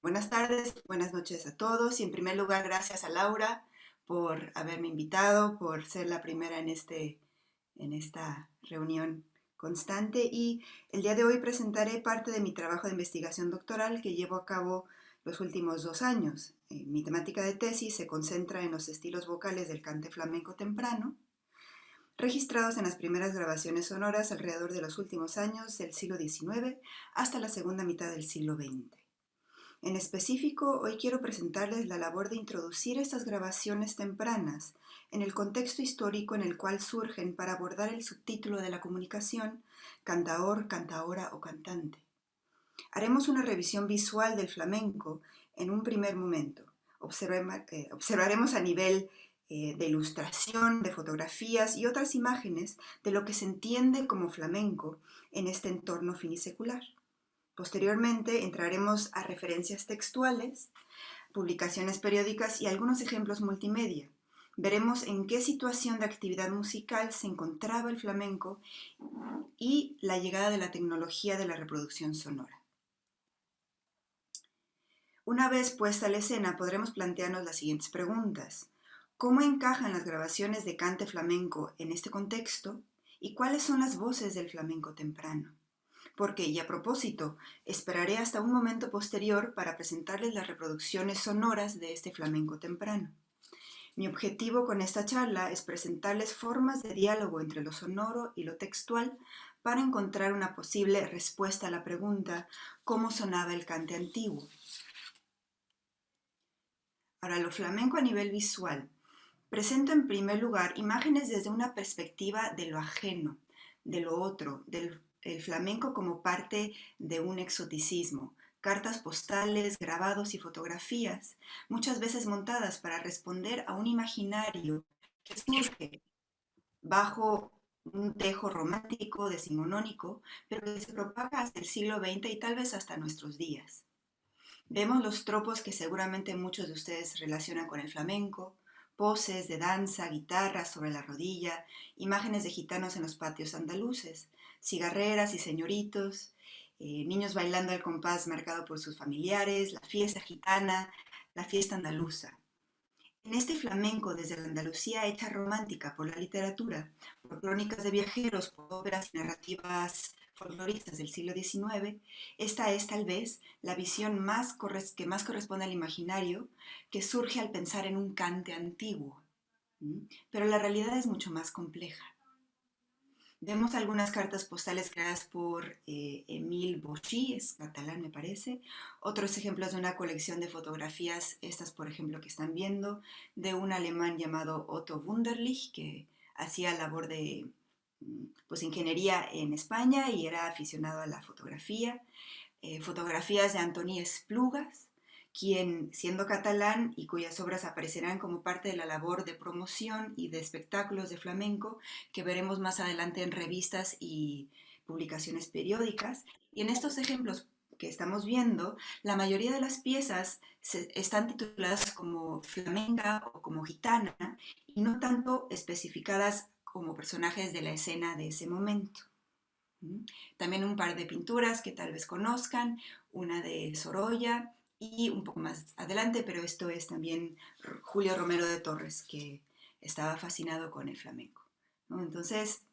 Buenas tardes, buenas noches a todos y en primer lugar gracias a Laura por haberme invitado, por ser la primera en esta reunión constante y el día de hoy presentaré parte de mi trabajo de investigación doctoral que llevo a cabo los últimos 2 años. Mi temática de tesis se concentra en los estilos vocales del cante flamenco temprano, registrados en las primeras grabaciones sonoras alrededor de los últimos años del siglo XIX hasta la segunda mitad del siglo XX. En específico, hoy quiero presentarles la labor de introducir estas grabaciones tempranas en el contexto histórico en el cual surgen para abordar el subtítulo de la comunicación, cantaor, cantaora o cantante. Haremos una revisión visual del flamenco en un primer momento. Observaremos a nivel de ilustración, de fotografías y otras imágenes de lo que se entiende como flamenco en este entorno finisecular. Posteriormente entraremos a referencias textuales, publicaciones periódicas y algunos ejemplos multimedia. Veremos en qué situación de actividad musical se encontraba el flamenco y la llegada de la tecnología de la reproducción sonora. Una vez puesta la escena, podremos plantearnos las siguientes preguntas. ¿Cómo encajan las grabaciones de cante flamenco en este contexto? ¿Y cuáles son las voces del flamenco temprano? Porque, y a propósito, esperaré hasta un momento posterior para presentarles las reproducciones sonoras de este flamenco temprano. Mi objetivo con esta charla es presentarles formas de diálogo entre lo sonoro y lo textual para encontrar una posible respuesta a la pregunta ¿cómo sonaba el cante antiguo? Ahora, lo flamenco a nivel visual. Presento en primer lugar imágenes desde una perspectiva de lo ajeno, de lo otro, del flamenco como parte de un exoticismo, cartas postales, grabados y fotografías, muchas veces montadas para responder a un imaginario que surge bajo un tejo romántico, decimonónico, pero que se propaga hasta el siglo XX y tal vez hasta nuestros días. Vemos los tropos que seguramente muchos de ustedes relacionan con el flamenco, poses de danza, guitarras sobre la rodilla, imágenes de gitanos en los patios andaluces, cigarreras y señoritos, niños bailando al compás marcado por sus familiares, la fiesta gitana, la fiesta andaluza. En este flamenco desde la Andalucía hecha romántica por la literatura, por crónicas de viajeros, por óperas y narrativas folcloristas del siglo XIX, esta es tal vez la visión que más corresponde al imaginario que surge al pensar en un cante antiguo. Pero la realidad es mucho más compleja. Vemos algunas cartas postales creadas por Émile Bauchy, es catalán me parece, otros ejemplos de una colección de fotografías, estas por ejemplo que están viendo, de un alemán llamado Otto Wunderlich, que hacía labor de pues, ingeniería en España y era aficionado a la fotografía, fotografías de Antoni Esplugas, quien, siendo catalán y cuyas obras aparecerán como parte de la labor de promoción y de espectáculos de flamenco que veremos más adelante en revistas y publicaciones periódicas. Y en estos ejemplos que estamos viendo, la mayoría de las piezas están tituladas como flamenca o como gitana y no tanto especificadas como personajes de la escena de ese momento. También un par de pinturas que tal vez conozcan, una de Sorolla y un poco más adelante, pero esto es también Julio Romero de Torres, que estaba fascinado con el flamenco, ¿no? Entonces,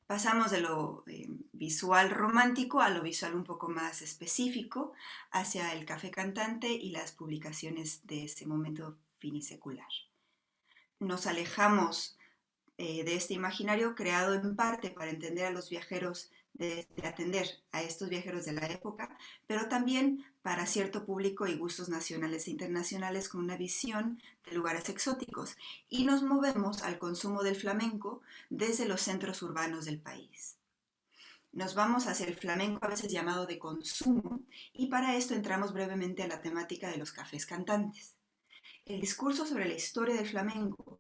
pasamos de lo visual romántico a lo visual un poco más específico, hacia el café cantante y las publicaciones de ese momento finisecular. Nos alejamos de este imaginario creado en parte para entender a los viajeros, de atender a estos viajeros de la época, pero también para cierto público y gustos nacionales e internacionales con una visión de lugares exóticos. Y nos movemos al consumo del flamenco desde los centros urbanos del país. Nos vamos hacia el flamenco a veces llamado de consumo y para esto entramos brevemente a la temática de los cafés cantantes. El discurso sobre la historia del flamenco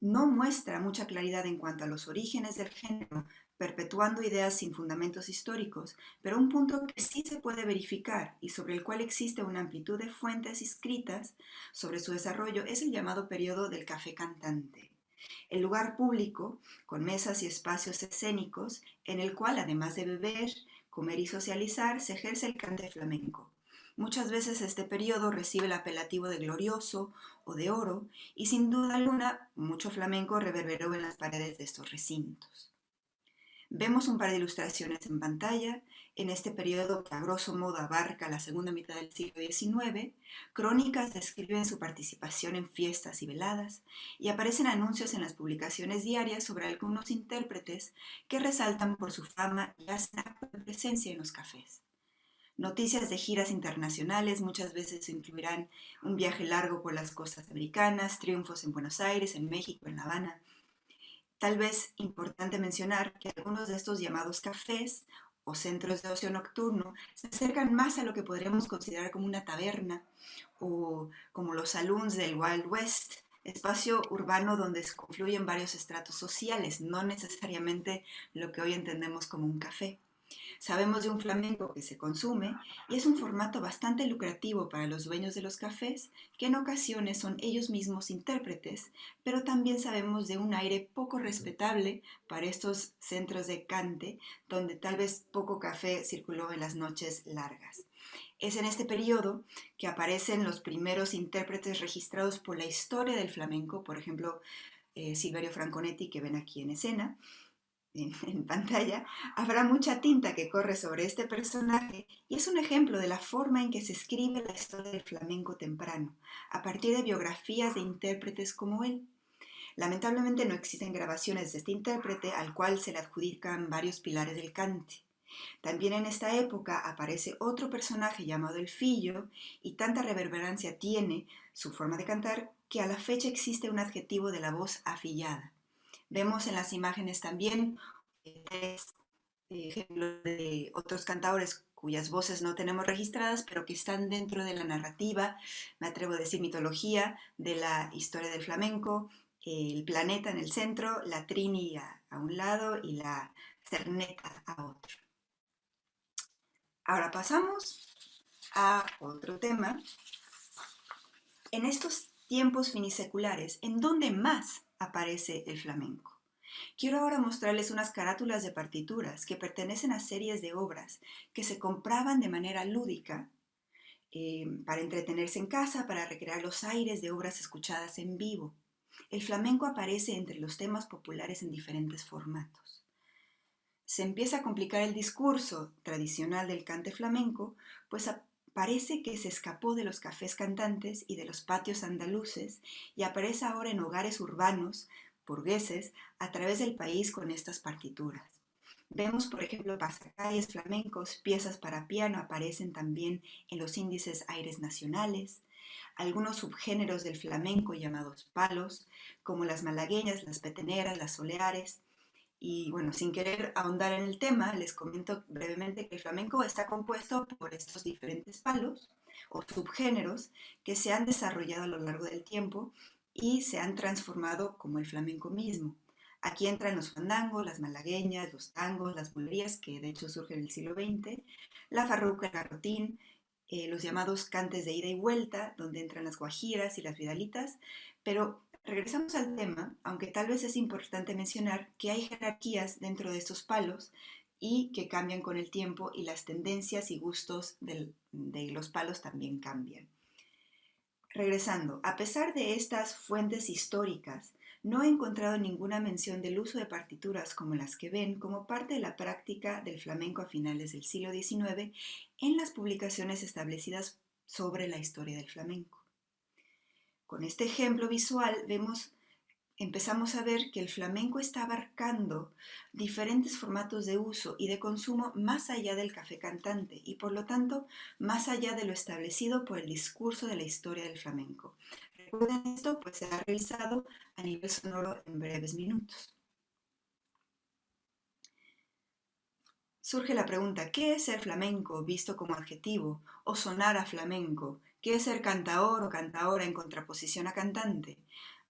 no muestra mucha claridad en cuanto a los orígenes del género, perpetuando ideas sin fundamentos históricos, pero un punto que sí se puede verificar y sobre el cual existe una amplitud de fuentes escritas sobre su desarrollo es el llamado periodo del café cantante. El lugar público, con mesas y espacios escénicos, en el cual, además de beber, comer y socializar, se ejerce el cante flamenco. Muchas veces este periodo recibe el apelativo de glorioso o de oro y sin duda alguna mucho flamenco reverberó en las paredes de estos recintos. Vemos un par de ilustraciones en pantalla. En este periodo que a grosso modo abarca la segunda mitad del siglo XIX, crónicas describen su participación en fiestas y veladas y aparecen anuncios en las publicaciones diarias sobre algunos intérpretes que resaltan por su fama y hacen acto de presencia en los cafés. Noticias de giras internacionales muchas veces incluirán un viaje largo por las costas americanas, triunfos en Buenos Aires, en México, en La Habana. Tal vez importante mencionar que algunos de estos llamados cafés o centros de ocio nocturno se acercan más a lo que podríamos considerar como una taberna o como los saloons del Wild West, espacio urbano donde se confluyen varios estratos sociales, no necesariamente lo que hoy entendemos como un café. Sabemos de un flamenco que se consume y es un formato bastante lucrativo para los dueños de los cafés, que en ocasiones son ellos mismos intérpretes, pero también sabemos de un aire poco respetable para estos centros de cante, donde tal vez poco café circuló en las noches largas. Es en este periodo que aparecen los primeros intérpretes registrados por la historia del flamenco, por ejemplo, Silverio Franconetti, que ven aquí en escena, en pantalla, habrá mucha tinta que corre sobre este personaje y es un ejemplo de la forma en que se escribe la historia del flamenco temprano, a partir de biografías de intérpretes como él. Lamentablemente no existen grabaciones de este intérprete al cual se le adjudican varios pilares del cante. También en esta época aparece otro personaje llamado el Fillo y tanta reverberancia tiene su forma de cantar que a la fecha existe un adjetivo de la voz afillada. Vemos en las imágenes también tres ejemplos de otros cantadores cuyas voces no tenemos registradas, pero que están dentro de la narrativa, me atrevo a decir mitología, de la historia del flamenco, el planeta en el centro, la trini a un lado y la cerneta a otro. Ahora pasamos a otro tema. En estos tiempos finiseculares, ¿en dónde más aparece el flamenco? Quiero ahora mostrarles unas carátulas de partituras que pertenecen a series de obras que se compraban de manera lúdica para entretenerse en casa, para recrear los aires de obras escuchadas en vivo. El flamenco aparece entre los temas populares en diferentes formatos. Se empieza a complicar el discurso tradicional del cante flamenco, pues parece que se escapó de los cafés cantantes y de los patios andaluces y aparece ahora en hogares urbanos, burgueses, a través del país con estas partituras. Vemos, por ejemplo, pasacalles flamencos, piezas para piano aparecen también en los índices aires nacionales, algunos subgéneros del flamenco llamados palos, como las malagueñas, las peteneras, las soleares. Y bueno, sin querer ahondar en el tema, les comento brevemente que el flamenco está compuesto por estos diferentes palos o subgéneros que se han desarrollado a lo largo del tiempo y se han transformado como el flamenco mismo. Aquí entran los fandangos, las malagueñas, los tangos, las bulerías, que de hecho surgen en el siglo XX, la farruca, el garrotín, los llamados cantes de ida y vuelta, donde entran las guajiras y las vidalitas, pero regresamos al tema, aunque tal vez es importante mencionar que hay jerarquías dentro de estos palos y que cambian con el tiempo y las tendencias y gustos de los palos también cambian. Regresando, a pesar de estas fuentes históricas, no he encontrado ninguna mención del uso de partituras como las que ven como parte de la práctica del flamenco a finales del siglo XIX en las publicaciones establecidas sobre la historia del flamenco. Con este ejemplo visual empezamos a ver que el flamenco está abarcando diferentes formatos de uso y de consumo más allá del café cantante y por lo tanto más allá de lo establecido por el discurso de la historia del flamenco. Recuerden esto, pues se ha revisado a nivel sonoro en breves minutos. Surge la pregunta, ¿qué es ser flamenco visto como adjetivo o sonar a flamenco? ¿Qué es ser cantaor o cantaora en contraposición a cantante?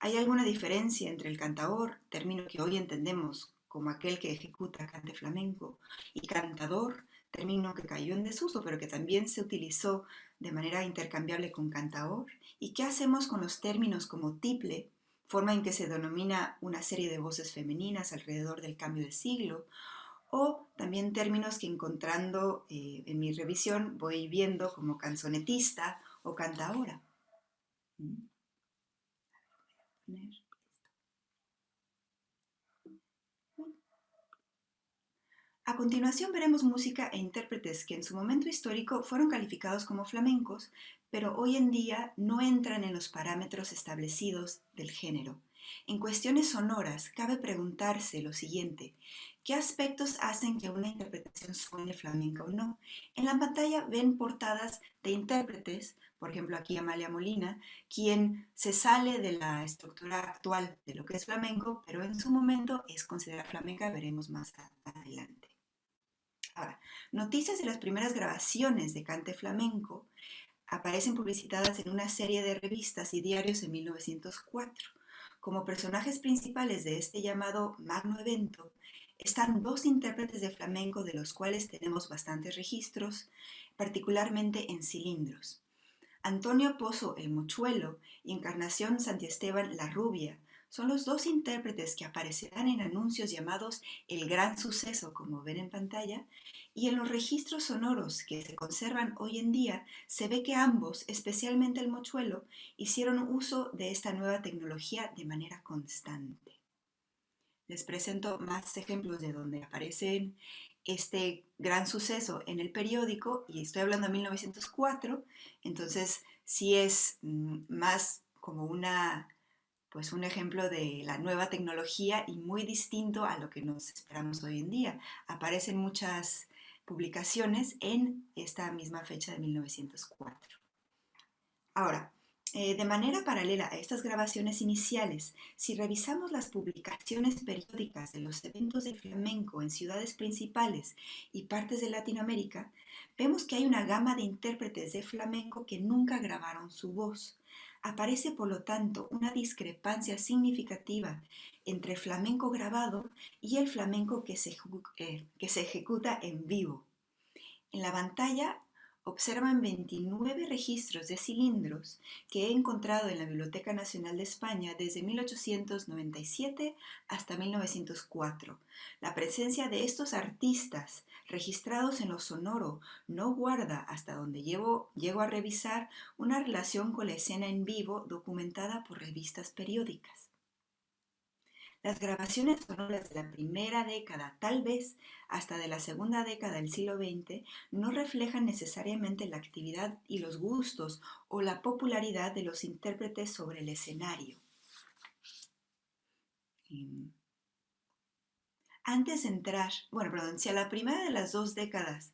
¿Hay alguna diferencia entre el cantaor, término que hoy entendemos como aquel que ejecuta cante flamenco, y cantador, término que cayó en desuso pero que también se utilizó de manera intercambiable con cantaor? ¿Y qué hacemos con los términos como tiple, forma en que se denomina una serie de voces femeninas alrededor del cambio de siglo, o también términos que encontrando en mi revisión voy viendo como canzonetista o cantaora. A continuación veremos música e intérpretes que en su momento histórico fueron calificados como flamencos, pero hoy en día no entran en los parámetros establecidos del género. En cuestiones sonoras, cabe preguntarse lo siguiente: ¿qué aspectos hacen que una interpretación suene flamenca o no? En la pantalla ven portadas de intérpretes, por ejemplo aquí Amalia Molina, quien se sale de la estructura actual de lo que es flamenco, pero en su momento es considerada flamenca, veremos más adelante. Ahora, noticias de las primeras grabaciones de cante flamenco aparecen publicitadas en una serie de revistas y diarios en 1904. Como personajes principales de este llamado magno evento están dos intérpretes de flamenco de los cuales tenemos bastantes registros, particularmente en cilindros. Antonio Pozo el Mochuelo y Encarnación Santiesteban la Rubia son los dos intérpretes que aparecerán en anuncios llamados El Gran Suceso, como ven en pantalla, y en los registros sonoros que se conservan hoy en día se ve que ambos, especialmente el Mochuelo, hicieron uso de esta nueva tecnología de manera constante. Les presento más ejemplos de donde aparecen este gran suceso en el periódico, y estoy hablando de 1904, entonces sí es más como pues un ejemplo de la nueva tecnología y muy distinto a lo que nos esperamos hoy en día. Aparecen muchas publicaciones en esta misma fecha de 1904. Ahora, de manera paralela a estas grabaciones iniciales, si revisamos las publicaciones periódicas de los eventos del flamenco en ciudades principales y partes de Latinoamérica, vemos que hay una gama de intérpretes de flamenco que nunca grabaron su voz. Aparece, por lo tanto, una discrepancia significativa entre el flamenco grabado y el flamenco que se ejecuta en vivo. En la pantalla observan 29 registros de cilindros que he encontrado en la Biblioteca Nacional de España desde 1897 hasta 1904. La presencia de estos artistas registrados en lo sonoro no guarda, hasta donde llego a revisar, una relación con la escena en vivo documentada por revistas periódicas. Las grabaciones sonoras de la primera década, tal vez hasta de la segunda década del siglo XX, no reflejan necesariamente la actividad y los gustos o la popularidad de los intérpretes sobre el escenario. Antes de entrar, si a la primera de las dos décadas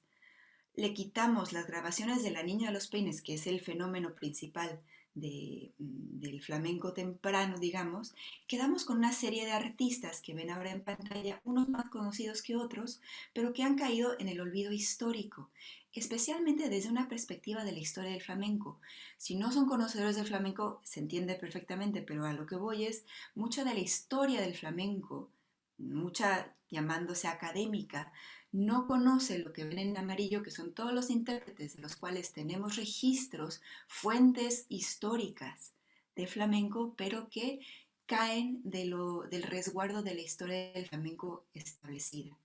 le quitamos las grabaciones de La Niña de los Peines, que es el fenómeno principal del flamenco temprano, digamos, quedamos con una serie de artistas que ven ahora en pantalla, unos más conocidos que otros, pero que han caído en el olvido histórico, especialmente desde una perspectiva de la historia del flamenco. Si no son conocedores del flamenco, se entiende perfectamente, pero a lo que voy es, mucha de la historia del flamenco, mucha llamándose académica, no conoce lo que ven en amarillo, que son todos los intérpretes de los cuales tenemos registros, fuentes históricas de flamenco, pero que caen del resguardo de la historia del flamenco establecida.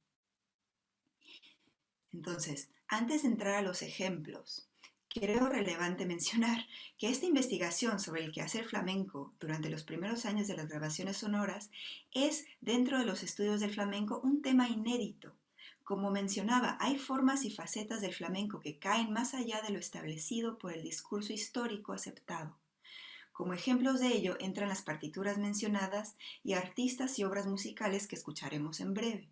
Entonces, antes de entrar a los ejemplos, creo relevante mencionar que esta investigación sobre el quehacer flamenco durante los primeros años de las grabaciones sonoras es, dentro de los estudios del flamenco, un tema inédito. Como mencionaba, hay formas y facetas del flamenco que caen más allá de lo establecido por el discurso histórico aceptado. Como ejemplos de ello entran las partituras mencionadas y artistas y obras musicales que escucharemos en breve.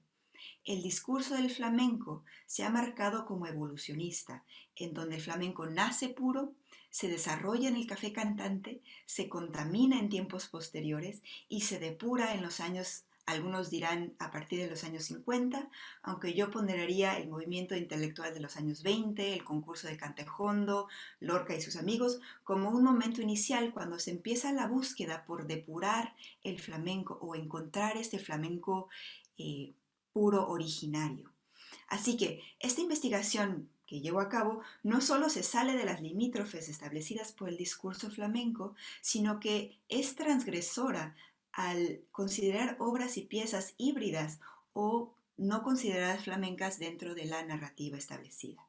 El discurso del flamenco se ha marcado como evolucionista, en donde el flamenco nace puro, se desarrolla en el café cantante, se contamina en tiempos posteriores y se depura en los años, algunos dirán a partir de los años 50, aunque yo ponderaría el movimiento intelectual de los años 20, el concurso de Cantejondo, Lorca y sus amigos, como un momento inicial cuando se empieza la búsqueda por depurar el flamenco o encontrar este flamenco puro originario. Así que esta investigación que llevo a cabo no solo se sale de las limítrofes establecidas por el discurso flamenco, sino que es transgresora al considerar obras y piezas híbridas o no consideradas flamencas dentro de la narrativa establecida.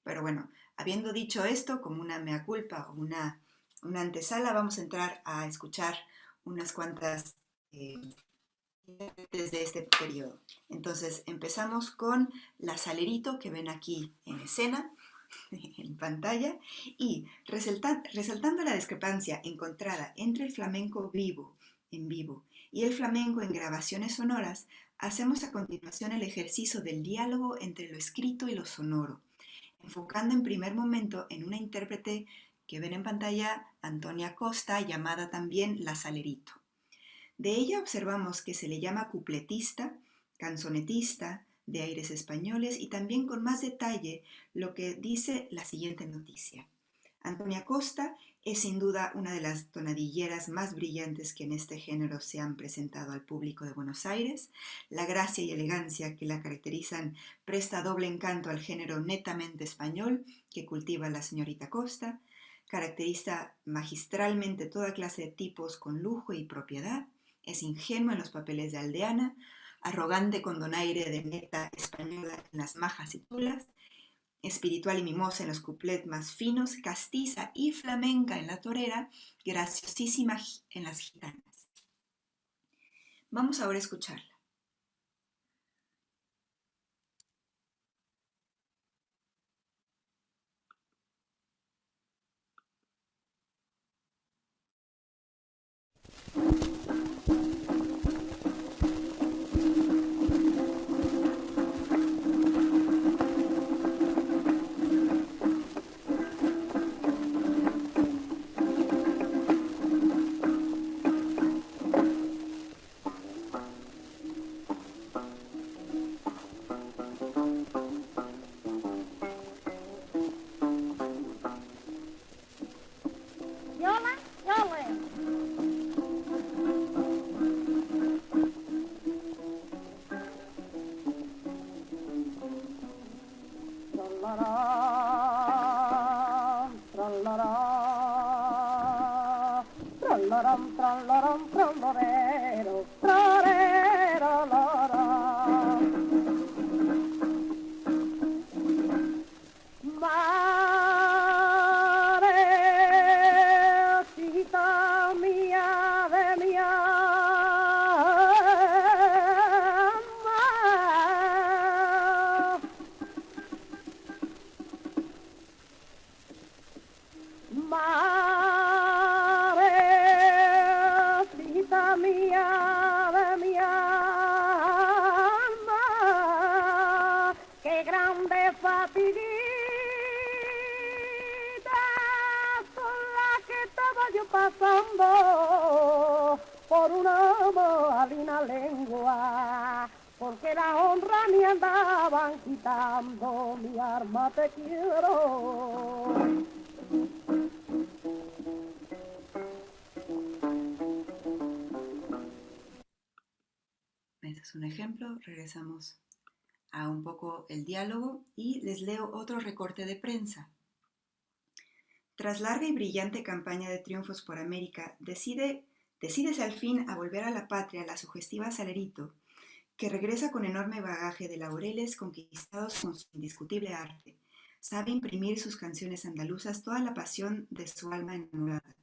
Pero bueno, habiendo dicho esto, como una mea culpa o una antesala, vamos a entrar a escuchar unas cuantas desde este periodo. Entonces empezamos con la Salerito que ven aquí en escena, en pantalla, y resaltando la discrepancia encontrada entre el flamenco vivo, en vivo, y el flamenco en grabaciones sonoras, hacemos a continuación el ejercicio del diálogo entre lo escrito y lo sonoro, enfocando en primer momento en una intérprete que ven en pantalla, Antonia Costa, llamada también La Salerito. De ella observamos que se le llama cupletista, canzonetista, de aires españoles y también con más detalle lo que dice la siguiente noticia. Antonia Costa es sin duda una de las tonadilleras más brillantes que en este género se han presentado al público de Buenos Aires. La gracia y elegancia que la caracterizan presta doble encanto al género netamente español que cultiva la señorita Costa. Caracteriza magistralmente toda clase de tipos con lujo y propiedad. Es ingenua en los papeles de aldeana, arrogante con donaire de neta española en las majas y tulas, espiritual y mimosa en los couplets más finos, castiza y flamenca en la torera, graciosísima en las gitanas. Vamos ahora a escucharla. pasando por una malina lengua, porque la honra me andaban quitando, mi arma te quiero. Este es un ejemplo, regresamos a un poco el diálogo y les leo otro recorte de prensa. Tras larga y brillante campaña de triunfos por América, decídese al fin a volver a la patria la sugestiva Salerito, que regresa con enorme bagaje de laureles conquistados con su indiscutible arte. Sabe imprimir sus canciones andaluzas toda la pasión de su alma enamorada.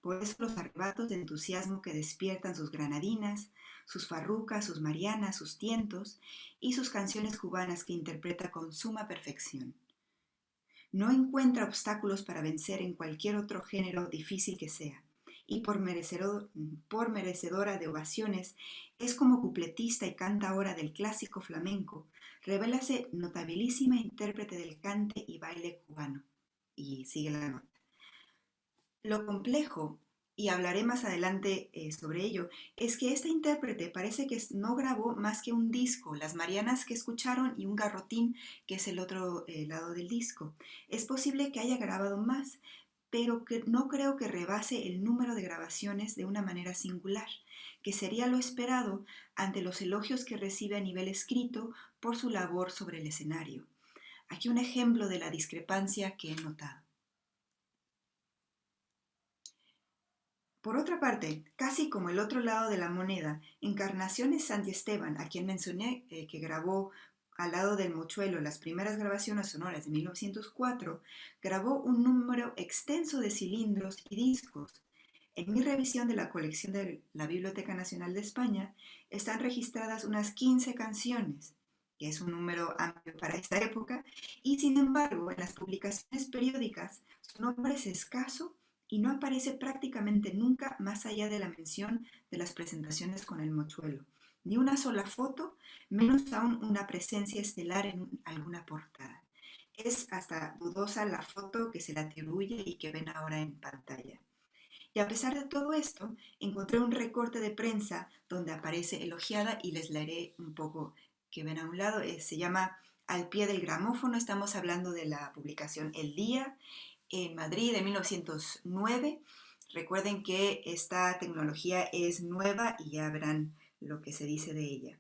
Por eso los arrebatos de entusiasmo que despiertan sus granadinas, sus farrucas, sus marianas, sus tientos y sus canciones cubanas que interpreta con suma perfección. No encuentra obstáculos para vencer en cualquier otro género difícil que sea, y por merecedora de ovaciones, es como cupletista y cantaora del clásico flamenco, revélase notabilísima intérprete del cante y baile cubano. Y sigue la nota. Lo complejo, y hablaré más adelante sobre ello, es que esta intérprete parece que no grabó más que un disco, las Marianas que escucharon y un garrotín, que es el otro lado del disco. Es posible que haya grabado más, pero que no creo que rebase el número de grabaciones de una manera singular, que sería lo esperado ante los elogios que recibe a nivel escrito por su labor sobre el escenario. Aquí un ejemplo de la discrepancia que he notado. Por otra parte, casi como el otro lado de la moneda, Encarnaciones Santiesteban, a quien mencioné que grabó al lado del Mochuelo las primeras grabaciones sonoras de 1904, grabó un número extenso de cilindros y discos. En mi revisión de la colección de la Biblioteca Nacional de España están registradas unas 15 canciones, que es un número amplio para esta época, y sin embargo en las publicaciones periódicas su nombre es escaso y no aparece prácticamente nunca más allá de la mención de las presentaciones con el Mochuelo. Ni una sola foto, menos aún una presencia estelar en alguna portada. Es hasta dudosa la foto que se le atribuye y que ven ahora en pantalla. Y a pesar de todo esto, encontré un recorte de prensa donde aparece elogiada y les leeré un poco que ven a un lado. Se llama Al pie del gramófono. Estamos hablando de la publicación El Día en Madrid de 1909. Recuerden que esta tecnología es nueva y ya verán lo que se dice de ella.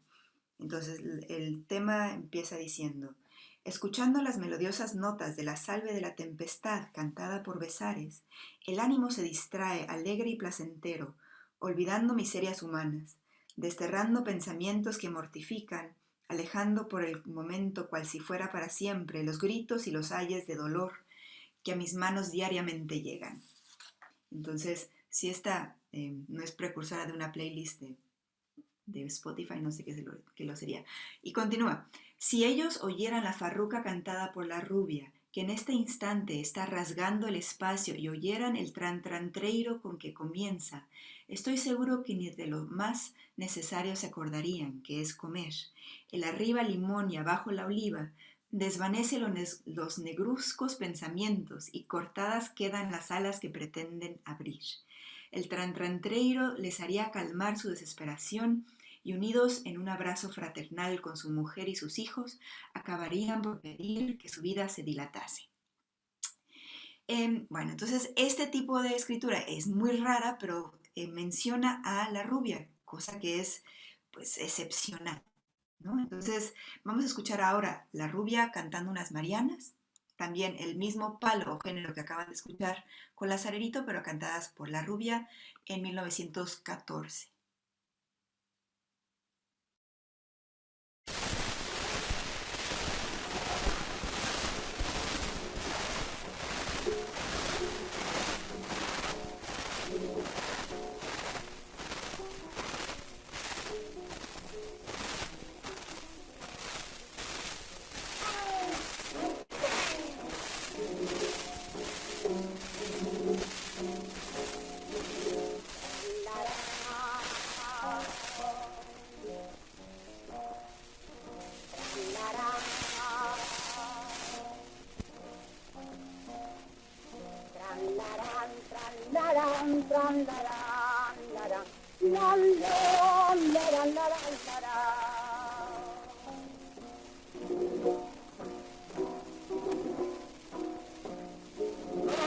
Entonces el tema empieza diciendo: escuchando las melodiosas notas de la salve de la tempestad cantada por Besares, el ánimo se distrae alegre y placentero, olvidando miserias humanas, desterrando pensamientos que mortifican, alejando por el momento cual si fuera para siempre los gritos y los ayes de dolor que a mis manos diariamente llegan. Entonces, si esta no es precursora de una playlist de Spotify, no sé qué lo sería. Y continúa: si ellos oyeran la farruca cantada por la rubia, que en este instante está rasgando el espacio, y oyeran el trantrantreiro con que comienza, estoy seguro que ni de lo más necesario se acordarían, que es comer. El arriba limón y abajo la oliva desvanece los negruzcos pensamientos, y cortadas quedan las alas que pretenden abrir. El trantrantreiro les haría calmar su desesperación, y unidos en un abrazo fraternal con su mujer y sus hijos, acabarían por pedir que su vida se dilatase. Bueno, entonces este tipo de escritura es muy rara, pero menciona a la rubia, cosa que es pues excepcional, ¿no? Entonces vamos a escuchar ahora la rubia cantando unas marianas, también el mismo palo o género que acaban de escuchar con la Sarerito, pero cantadas por la rubia en 1914.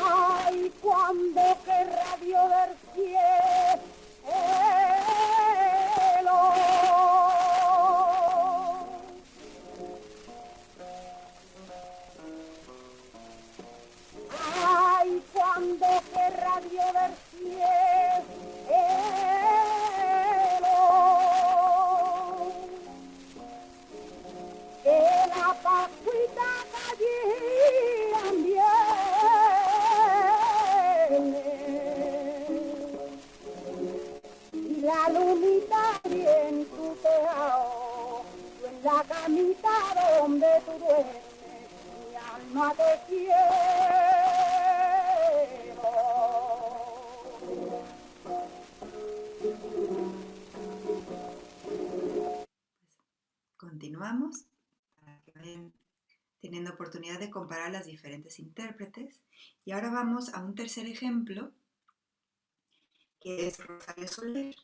Ay, cuando querrá Dios ver cielo, ay, cuando querrá Dios ver cielo, que la pascuita gallina viene y la lunita bien tu tejado, tú en la camita donde tú duermes, mi alma te quiero. Continuamos para que vayan teniendo oportunidad de comparar las diferentes intérpretes. Y ahora vamos a un tercer ejemplo, que es Rosario Soler.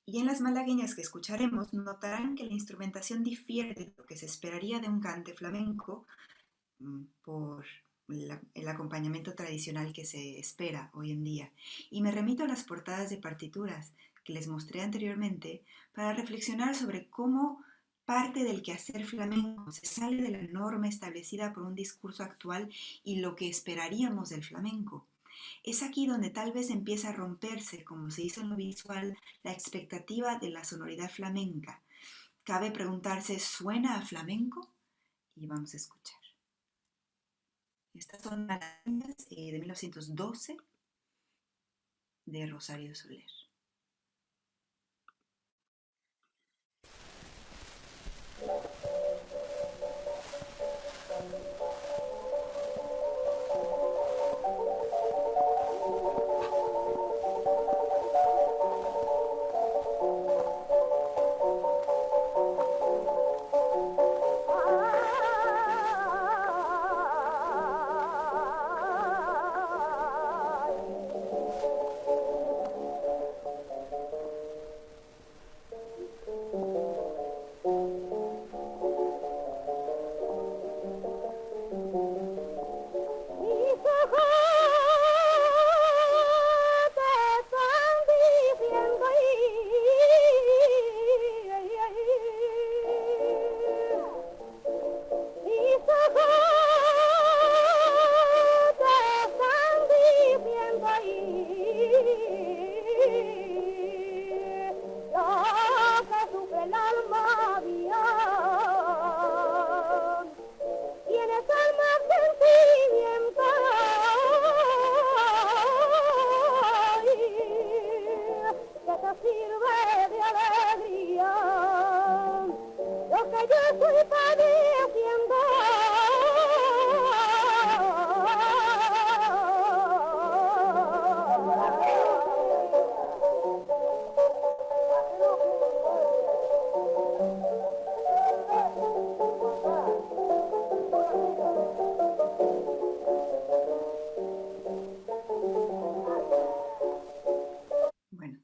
Y en las malagueñas que escucharemos notarán que la instrumentación difiere de lo que se esperaría de un cante flamenco por el acompañamiento tradicional que se espera hoy en día. Y me remito a las portadas de partituras que les mostré anteriormente para reflexionar sobre cómo parte del quehacer flamenco se sale de la norma establecida por un discurso actual y lo que esperaríamos del flamenco. Es aquí donde tal vez empieza a romperse, como se hizo en lo visual, la expectativa de la sonoridad flamenca. Cabe preguntarse, ¿suena a flamenco? Y vamos a escuchar. Estas son Malagueñas de 1912 de Rosario Soler. Bueno,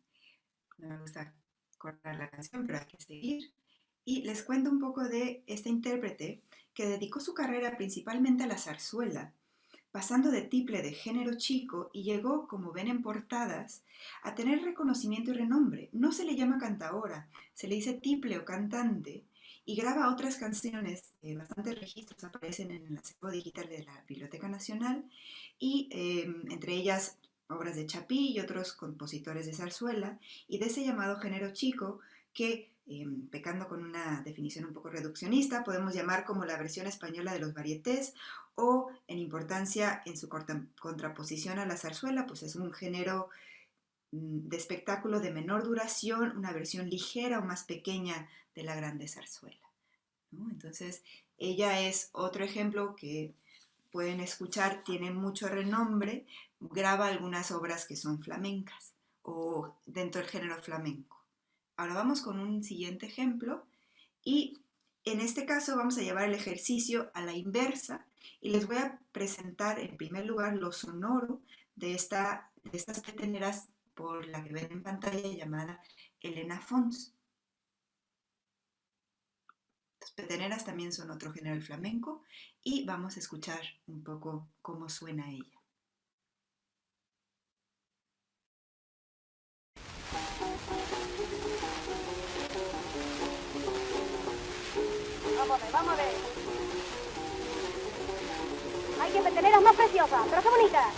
no me gusta cortar la canción, pero hay que seguir. Y les cuento un poco de este intérprete que dedicó su carrera principalmente a la zarzuela, pasando de tiple de género chico y llegó, como ven en portadas, a tener reconocimiento y renombre. No se le llama cantaora, se le dice tiple o cantante y graba otras canciones, bastantes registros aparecen en el acervo digital de la Biblioteca Nacional y entre ellas obras de Chapí y otros compositores de zarzuela y de ese llamado género chico que, pecando con una definición un poco reduccionista, podemos llamar como la versión española de los varietés o en importancia en su contraposición a la zarzuela, pues es un género de espectáculo de menor duración, una versión ligera o más pequeña de la grande zarzuela, ¿no? Entonces, ella es otro ejemplo que pueden escuchar, tiene mucho renombre, graba algunas obras que son flamencas o dentro del género flamenco. Ahora vamos con un siguiente ejemplo y en este caso vamos a llevar el ejercicio a la inversa y les voy a presentar en primer lugar lo sonoro de estas peteneras por la que ven en pantalla llamada Elena Fons. Las peteneras también son otro género del flamenco y vamos a escuchar un poco cómo suena ella. Vamos a ver. Hay que peteneras más preciosas, pero qué bonitas.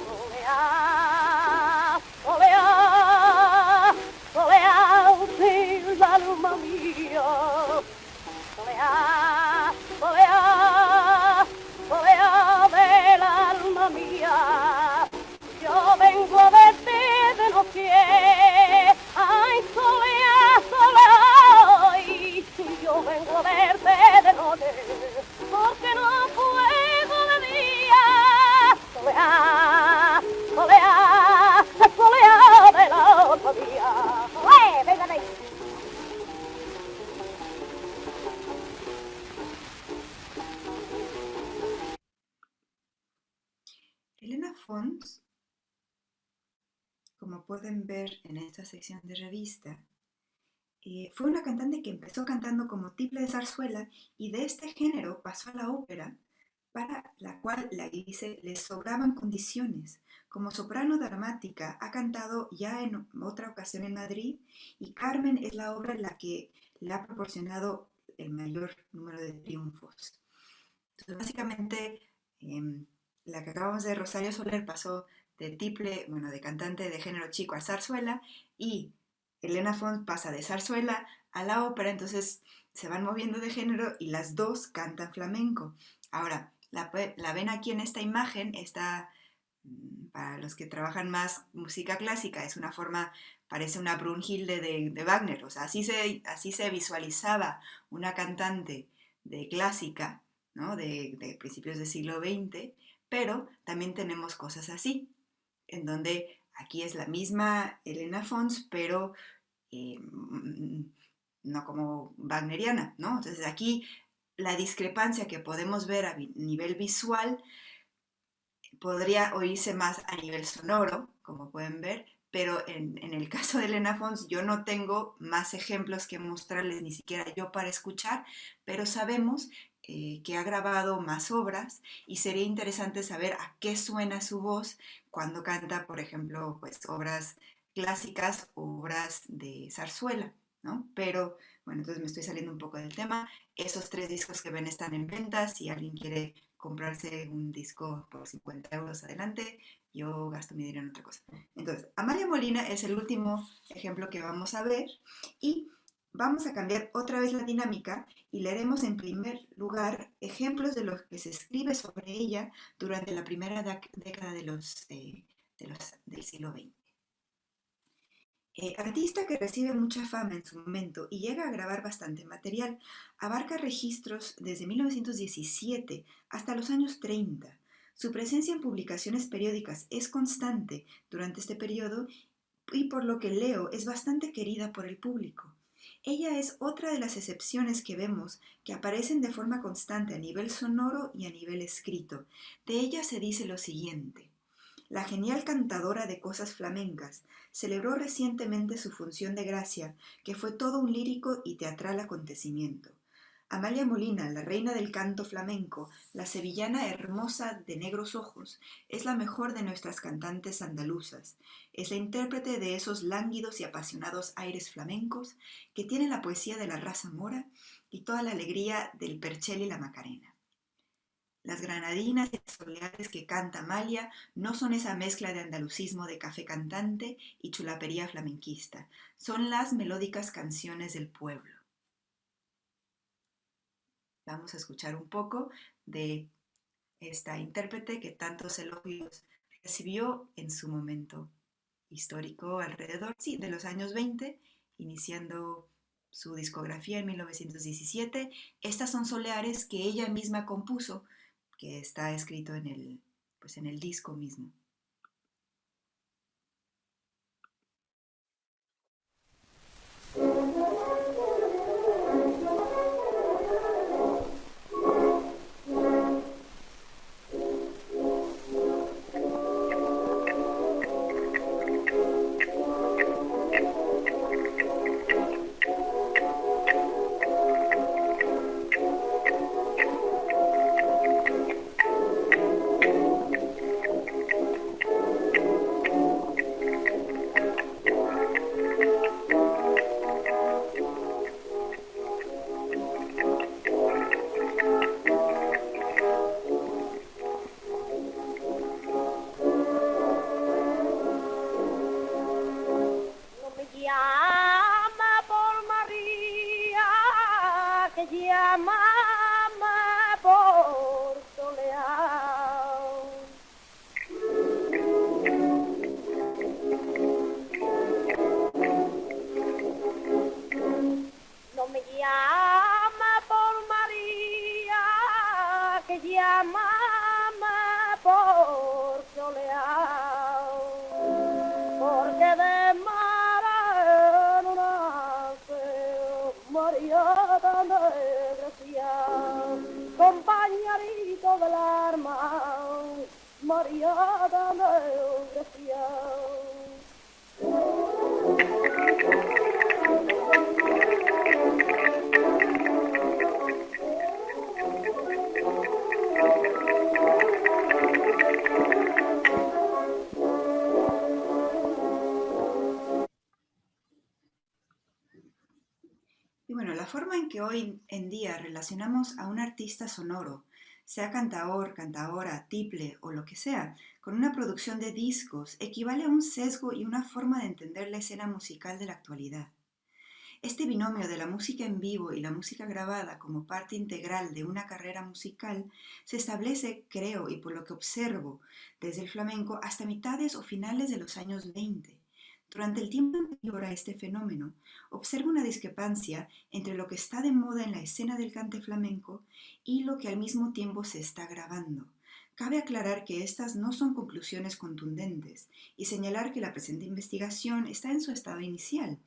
Soleá, la alma mía. Soleá del alma mía. Yo vengo a verte de noche. Ay, soleá, yo vengo a verte de noche. Porque no puedo de día. Soleá del alma mía. Venga de ahí. Elena Fons, como pueden ver en esta sección de revista, fue una cantante que empezó cantando como tiple de zarzuela y de este género pasó a la ópera, para la cual la dice le sobraban condiciones. Como soprano dramática ha cantado ya en otra ocasión en Madrid y Carmen es la obra en la que le ha proporcionado el mayor número de triunfos. Entonces, básicamente, la que acabamos de Rosario Soler pasó de tiple, bueno, de cantante de género chico a zarzuela, y Elena Font pasa de zarzuela a la ópera, entonces se van moviendo de género y las dos cantan flamenco. Ahora, la ven aquí en esta imagen, esta, para los que trabajan más música clásica, es una forma, parece una Brunhilde de Wagner, o sea, así se visualizaba una cantante de clásica, ¿no? De principios del siglo XX, pero también tenemos cosas así, en donde aquí es la misma Elena Fons, pero no como wagneriana, ¿no? Entonces aquí la discrepancia que podemos ver a nivel visual podría oírse más a nivel sonoro, como pueden ver, pero en el caso de Elena Fons yo no tengo más ejemplos que mostrarles, ni siquiera yo para escuchar, pero sabemos que ha grabado más obras y sería interesante saber a qué suena su voz cuando canta, por ejemplo, pues obras clásicas o obras de zarzuela, ¿no? Pero bueno, entonces me estoy saliendo un poco del tema. Esos tres discos que ven están en venta. Si alguien quiere comprarse un disco por 50 euros adelante, yo gasto mi dinero en otra cosa. Entonces, Amalia Molina es el último ejemplo que vamos a ver y vamos a cambiar otra vez la dinámica y leeremos en primer lugar ejemplos de lo que se escribe sobre ella durante la primera década del siglo XX. Artista que recibe mucha fama en su momento y llega a grabar bastante material, abarca registros desde 1917 hasta los años 30. Su presencia en publicaciones periódicas es constante durante este periodo y por lo que leo es bastante querida por el público. Ella es otra de las excepciones que vemos que aparecen de forma constante a nivel sonoro y a nivel escrito. De ella se dice lo siguiente. La genial cantadora de cosas flamencas celebró recientemente su función de gracia, que fue todo un lírico y teatral acontecimiento. Amalia Molina, la reina del canto flamenco, la sevillana hermosa de negros ojos, es la mejor de nuestras cantantes andaluzas. Es la intérprete de esos lánguidos y apasionados aires flamencos que tiene la poesía de la raza mora y toda la alegría del Perchel y la Macarena. Las granadinas y soleares que canta Amalia no son esa mezcla de andalucismo de café cantante y chulapería flamenquista, son las melódicas canciones del pueblo. Vamos a escuchar un poco de esta intérprete que tantos elogios recibió en su momento histórico alrededor, sí, de los años 20, iniciando su discografía en 1917. Estas son soleares que ella misma compuso, que está escrito pues en el disco mismo. No me llama por María, que llama por Soleá. No me llama por María, que llama por Soleá. Porque de mar no nace María tan desgraciada, compañerito del arma, María tan desgraciada. Y bueno, la forma en que hoy en día relacionamos a un artista sonoro sea cantaor, cantaora, tiple o lo que sea, con una producción de discos, equivale a un sesgo y una forma de entender la escena musical de la actualidad. Este binomio de la música en vivo y la música grabada como parte integral de una carrera musical se establece, creo, y por lo que observo, desde el flamenco hasta mitades o finales de los años 20. Durante el tiempo anterior a este fenómeno, observo una discrepancia entre lo que está de moda en la escena del cante flamenco y lo que al mismo tiempo se está grabando. Cabe aclarar que estas no son conclusiones contundentes y señalar que la presente investigación está en su estado inicial.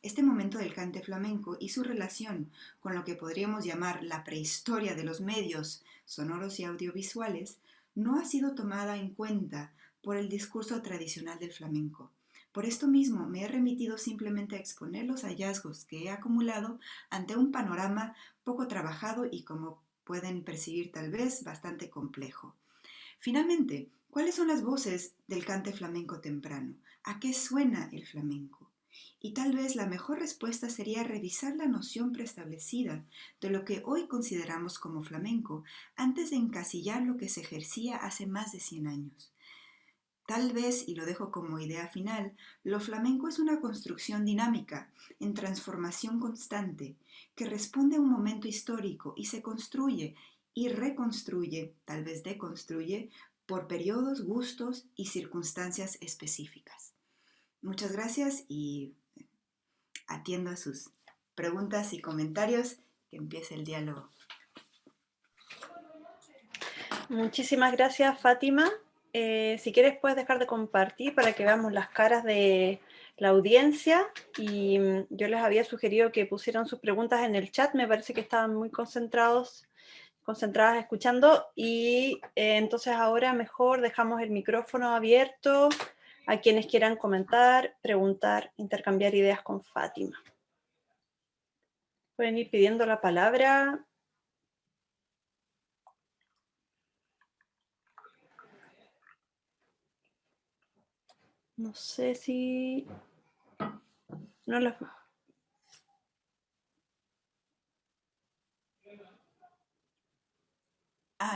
Este momento del cante flamenco y su relación con lo que podríamos llamar la prehistoria de los medios sonoros y audiovisuales no ha sido tomada en cuenta por el discurso tradicional del flamenco. Por esto mismo me he remitido simplemente a exponer los hallazgos que he acumulado ante un panorama poco trabajado y, como pueden percibir tal vez, bastante complejo. Finalmente, ¿cuáles son las voces del cante flamenco temprano? ¿A qué suena el flamenco? Y tal vez la mejor respuesta sería revisar la noción preestablecida de lo que hoy consideramos como flamenco antes de encasillar lo que se ejercía hace más de 100 años. Tal vez, y lo dejo como idea final, lo flamenco es una construcción dinámica, en transformación constante, que responde a un momento histórico y se construye y reconstruye, tal vez deconstruye, por periodos, gustos y circunstancias específicas. Muchas gracias y atiendo a sus preguntas y comentarios. Que empiece el diálogo. Muchísimas gracias, Fátima. Si quieres puedes dejar de compartir para que veamos las caras de la audiencia, y yo les había sugerido que pusieran sus preguntas en el chat, me parece que estaban muy concentradas escuchando, y entonces ahora mejor dejamos el micrófono abierto a quienes quieran comentar, preguntar, intercambiar ideas con Fátima. Pueden ir pidiendo la palabra. No sé si... No los...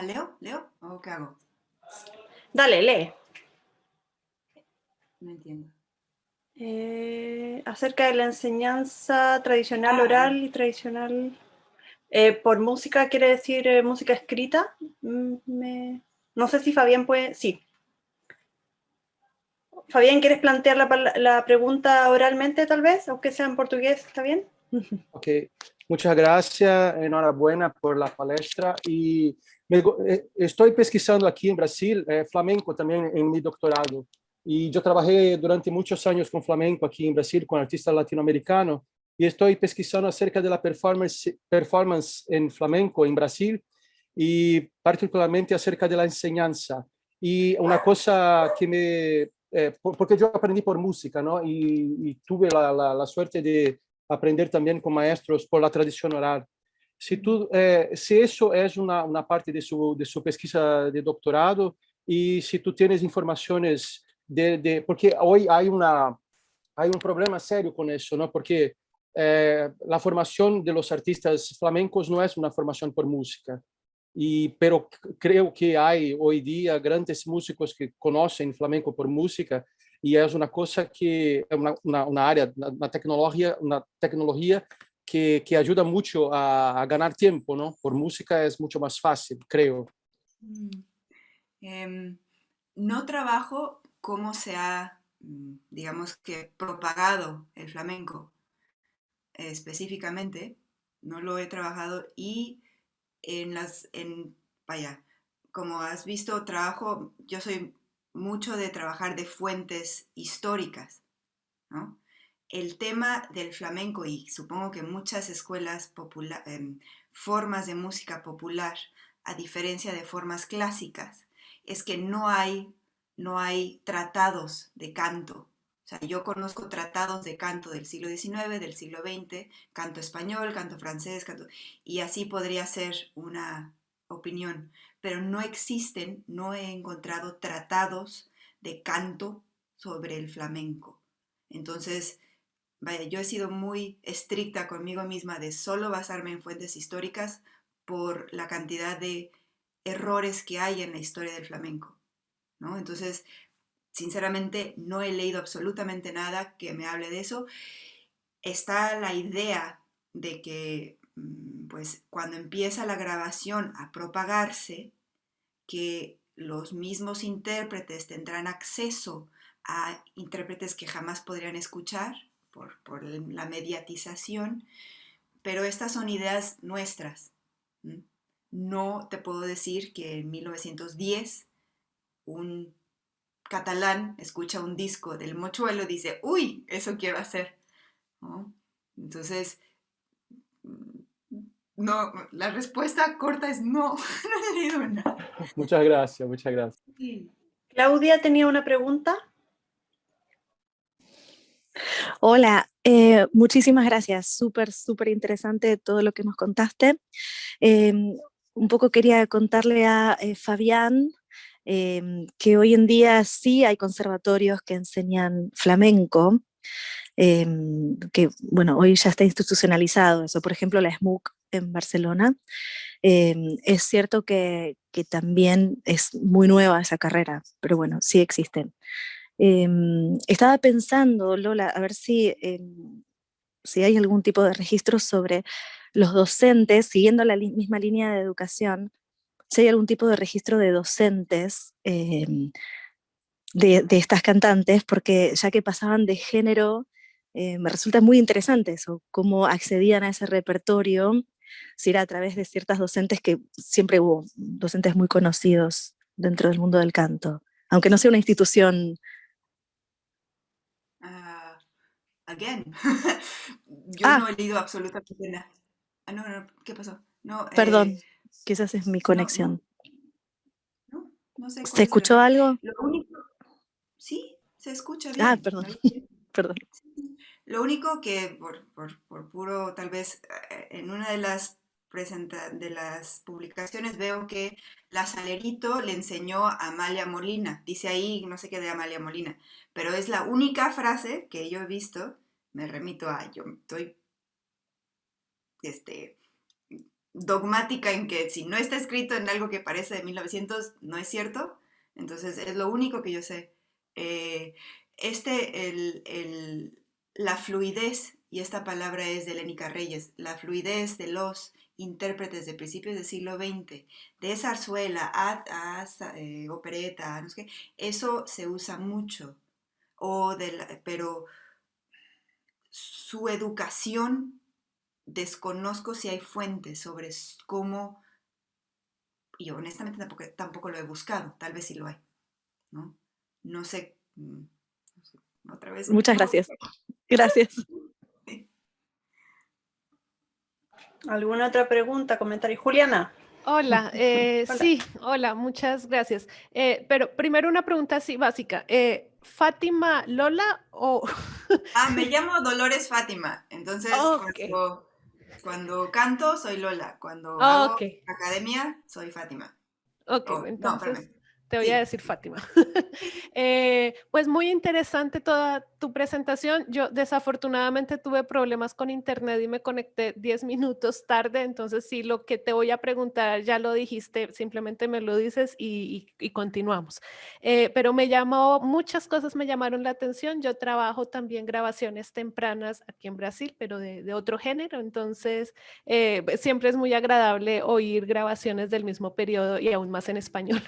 ¿Leo? ¿Leo? ¿O qué hago? Dale, lee. No entiendo. Acerca de la enseñanza tradicional oral y tradicional... por música, ¿quiere decir música escrita? No sé si Fabián puede... Sí. Fabián, ¿quieres plantear la pregunta oralmente, tal vez? Aunque sea en portugués, ¿está bien? Ok, muchas gracias, enhorabuena por la palestra. Y estoy pesquisando aquí en Brasil flamenco también en mi doctorado. Y yo trabajé durante muchos años con flamenco aquí en Brasil, con artistas latinoamericanos, y estoy pesquisando acerca de la performance en flamenco en Brasil y particularmente acerca de la enseñanza. Y una cosa que porque yo aprendí por música, ¿no? Y tuve la suerte de aprender también con maestros por la tradición oral. Si eso es una parte de su pesquisa de doctorado, y si tú tienes informaciones porque hoy hay un problema serio con eso, ¿no? Porque la formación de los artistas flamencos no es una formación por música. Pero creo que hay hoy día grandes músicos que conocen flamenco por música, y es una cosa que es una área, una tecnología que ayuda mucho a ganar tiempo, ¿no? Por música es mucho más fácil, creo. No trabajo cómo se ha, digamos que, propagado el flamenco específicamente, no lo he trabajado, y vaya, como has visto, yo soy mucho de trabajar de fuentes históricas, ¿no? El tema del flamenco, y supongo que muchas escuelas formas de música popular, a diferencia de formas clásicas, es que no hay tratados de canto. O sea, yo conozco tratados de canto del siglo XIX, del siglo XX, canto español, canto francés, y así podría ser una opinión. Pero no he encontrado tratados de canto sobre el flamenco. Entonces, vaya, yo he sido muy estricta conmigo misma de solo basarme en fuentes históricas por la cantidad de errores que hay en la historia del flamenco, ¿no? Entonces, sinceramente, no he leído absolutamente nada que me hable de eso. Está la idea de que, pues, cuando empieza la grabación a propagarse, que los mismos intérpretes tendrán acceso a intérpretes que jamás podrían escuchar por la mediatización, pero estas son ideas nuestras. No te puedo decir que en 1910 un catalán escucha un disco del Mochuelo y dice, uy, eso quiero hacer, ¿no? Entonces, no, la respuesta corta es no, no he leído nada. Muchas gracias, muchas gracias. Sí. Claudia tenía una pregunta. Hola, muchísimas gracias. Súper, súper interesante todo lo que nos contaste. Un poco quería contarle a Fabián que hoy en día sí hay conservatorios que enseñan flamenco, que bueno, hoy ya está institucionalizado eso. Por ejemplo, la SMUC en Barcelona. Es cierto que también es muy nueva esa carrera, pero bueno, sí existen. Estaba pensando, Lola, a ver si hay algún tipo de registro sobre los docentes, siguiendo la misma línea de educación, si hay algún tipo de registro de docentes de estas cantantes, porque ya que pasaban de género, me resulta muy interesante eso, cómo accedían a ese repertorio, si era a través de ciertas docentes, que siempre hubo docentes muy conocidos dentro del mundo del canto, aunque no sea una institución. Again. Yo no he leído absolutamente nada. No, no, ¿qué pasó? No, Perdón, quizás es mi no, conexión. no sé ¿Se cuál es el escuchó error. algo? Lo único, sí, se escucha Ah, bien. perdón, ¿Me oís bien? perdón. Sí. Lo único que por puro, tal vez, en una de de las publicaciones veo que la Salerito le enseñó a Amalia Molina. Dice ahí, no sé qué de Amalia Molina, pero es la única frase que yo he visto. Me remito a, yo estoy dogmática en que si no está escrito en algo que parece de 1900, no es cierto. Entonces, es lo único que yo sé. Eh, la fluidez, y esta palabra es de Lénica Reyes, la fluidez de los intérpretes de principios del siglo XX, de zarzuela opereta, no sé qué, eso se usa mucho. Pero su educación, desconozco si hay fuentes sobre cómo, y honestamente tampoco lo he buscado, tal vez sí lo hay, ¿no? No sé, otra vez. Muchas gracias. Gracias. ¿Alguna otra pregunta, comentario? Juliana. Hola, Hola. sí, hola, muchas gracias. Pero primero una pregunta así básica. ¿Fátima Lola o...? Me llamo Dolores Fátima, entonces Ok, cuando canto soy Lola, cuando hago ok, academia soy Fátima. ok, No, espérame. entonces te voy a Sí. decir Fátima. Pues muy interesante toda tu presentación. Yo desafortunadamente tuve problemas con internet y me conecté 10 minutos tarde, entonces sí, lo que te voy a preguntar ya lo dijiste, simplemente me lo dices y continuamos. Pero muchas cosas me llamaron la atención. Yo trabajo también grabaciones tempranas aquí en Brasil, pero de otro género, entonces siempre es muy agradable oír grabaciones del mismo periodo y aún más en español.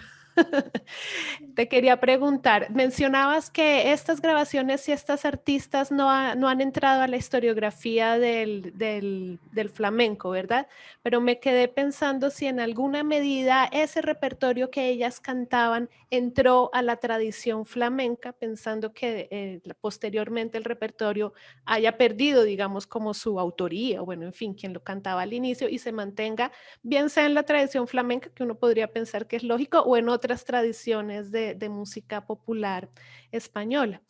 Te quería preguntar, mencionabas que estas grabaciones y estas artistas no han entrado a la historiografía del flamenco, ¿verdad? Pero me quedé pensando si en alguna medida ese repertorio que ellas cantaban entró a la tradición flamenca, pensando que posteriormente el repertorio haya perdido, digamos, como su autoría, o bueno, en fin, quien lo cantaba al inicio y se mantenga, bien sea en la tradición flamenca, que uno podría pensar que es lógico, o en otras tradiciones de música popular española.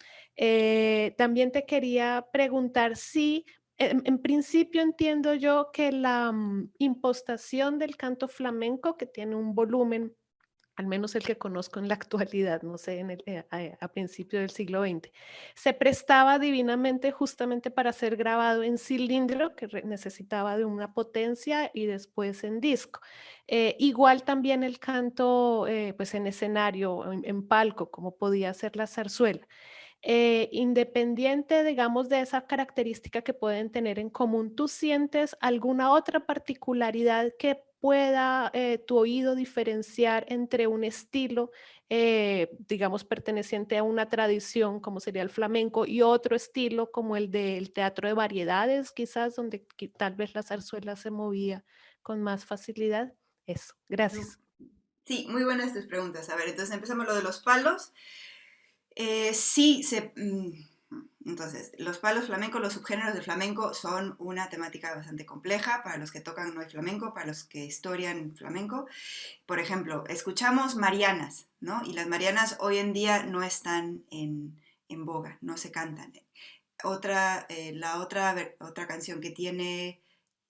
También te quería preguntar si, en principio entiendo yo que la impostación del canto flamenco, que tiene un volumen al menos el que conozco en la actualidad, no sé, a principios del siglo XX, se prestaba divinamente justamente para ser grabado en cilindro, que necesitaba de una potencia, y después en disco. Igual también el canto, pues en escenario, en palco, como podía ser la zarzuela. Independiente, digamos, de esa característica que pueden tener en común, ¿tú sientes alguna otra particularidad que pueda tu oído diferenciar entre un estilo, digamos, perteneciente a una tradición, como sería el flamenco, y otro estilo como el del teatro de variedades, quizás, donde tal vez la zarzuela se movía con más facilidad? Eso, gracias. Sí, muy buenas tus preguntas. A ver, entonces empezamos lo de los palos. Sí, entonces, los palos flamencos, los subgéneros del flamenco son una temática bastante compleja para los que tocan no hay flamenco, para los que historian flamenco. Por ejemplo, escuchamos marianas, ¿no? Y las marianas hoy en día no están en boga, no se cantan. Otra canción que tiene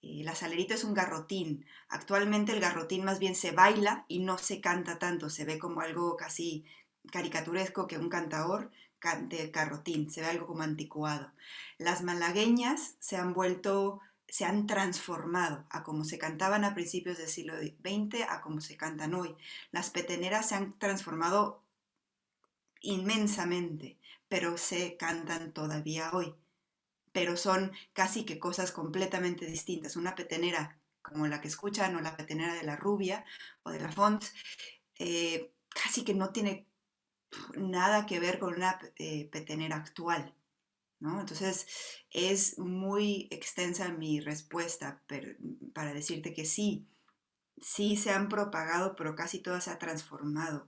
la salerita es un garrotín. Actualmente el garrotín más bien se baila y no se canta tanto, se ve como algo casi caricaturesco que un cantador cante garrotín, se ve algo como anticuado. Las malagueñas se han transformado a como se cantaban a principios del siglo XX a como se cantan hoy. Las peteneras se han transformado inmensamente, pero se cantan todavía hoy. Pero son casi que cosas completamente distintas. Una petenera como la que escuchan o la petenera de la Rubia o de la Font, casi que no tiene nada que ver con una petenera actual, ¿no? Entonces es muy extensa mi respuesta para decirte que sí, sí se han propagado, pero casi todo se ha transformado.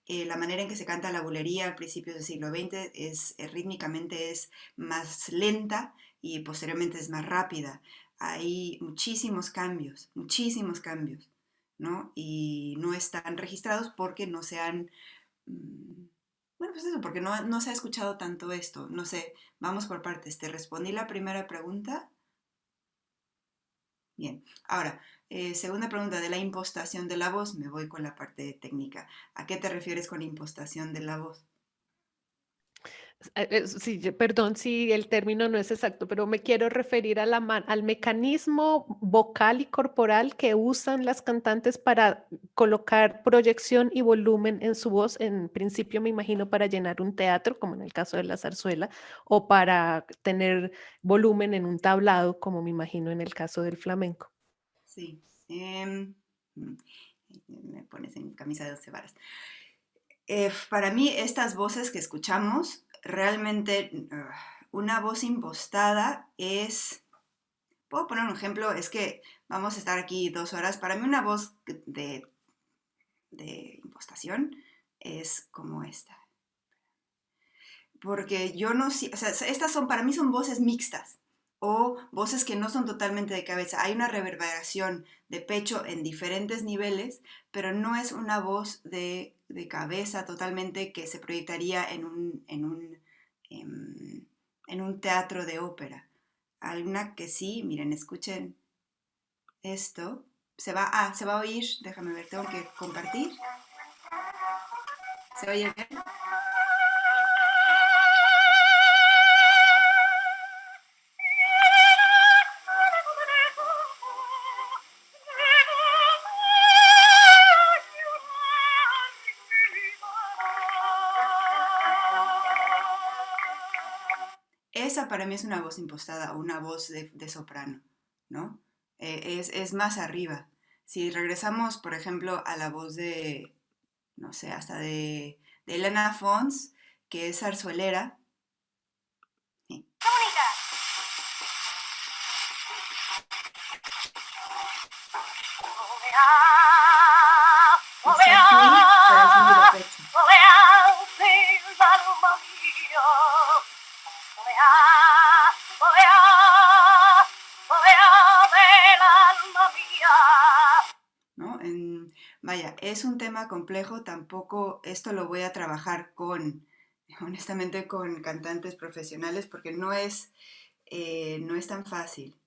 La manera en que se canta la bulería al principio del siglo XX rítmicamente es más lenta y posteriormente es más rápida. Hay muchísimos cambios, ¿no? Y no están registrados porque no se han, bueno, pues eso, porque no se ha escuchado tanto esto. No sé, vamos por partes. ¿Te respondí la primera pregunta? Bien, ahora, segunda pregunta de la impostación de la voz, me voy con la parte técnica. ¿A qué te refieres con impostación de la voz? Sí, perdón si el término no es exacto, pero me quiero referir a al mecanismo vocal y corporal que usan las cantantes para colocar proyección y volumen en su voz, en principio me imagino para llenar un teatro, como en el caso de la zarzuela, o para tener volumen en un tablado, como me imagino en el caso del flamenco. Sí. Mm, Me pones en camisa de 12 varas. Para mí, estas voces que escuchamos, realmente una voz impostada es... Puedo poner un ejemplo, es que vamos a estar aquí 2 horas. Para mí una voz de impostación es como esta. Porque yo no sé, o sea, para mí son voces mixtas o voces que no son totalmente de cabeza. Hay una reverberación de pecho en diferentes niveles, pero no es una voz de cabeza totalmente que se proyectaría en un teatro de ópera. Alguna que sí, miren, escuchen esto. Se va a oír, déjame ver, tengo que compartir. ¿Se oye bien? Esa para mí es una voz impostada o una voz de soprano, ¿no? Es más arriba. Si regresamos, por ejemplo, a la voz de, no sé, hasta de Elena Fons, que es zarzuelera. Sí. Es aquí, pero es muy de pecho. ¿No? Vaya, es un tema complejo, tampoco esto lo voy a trabajar honestamente, con cantantes profesionales porque no es tan fácil,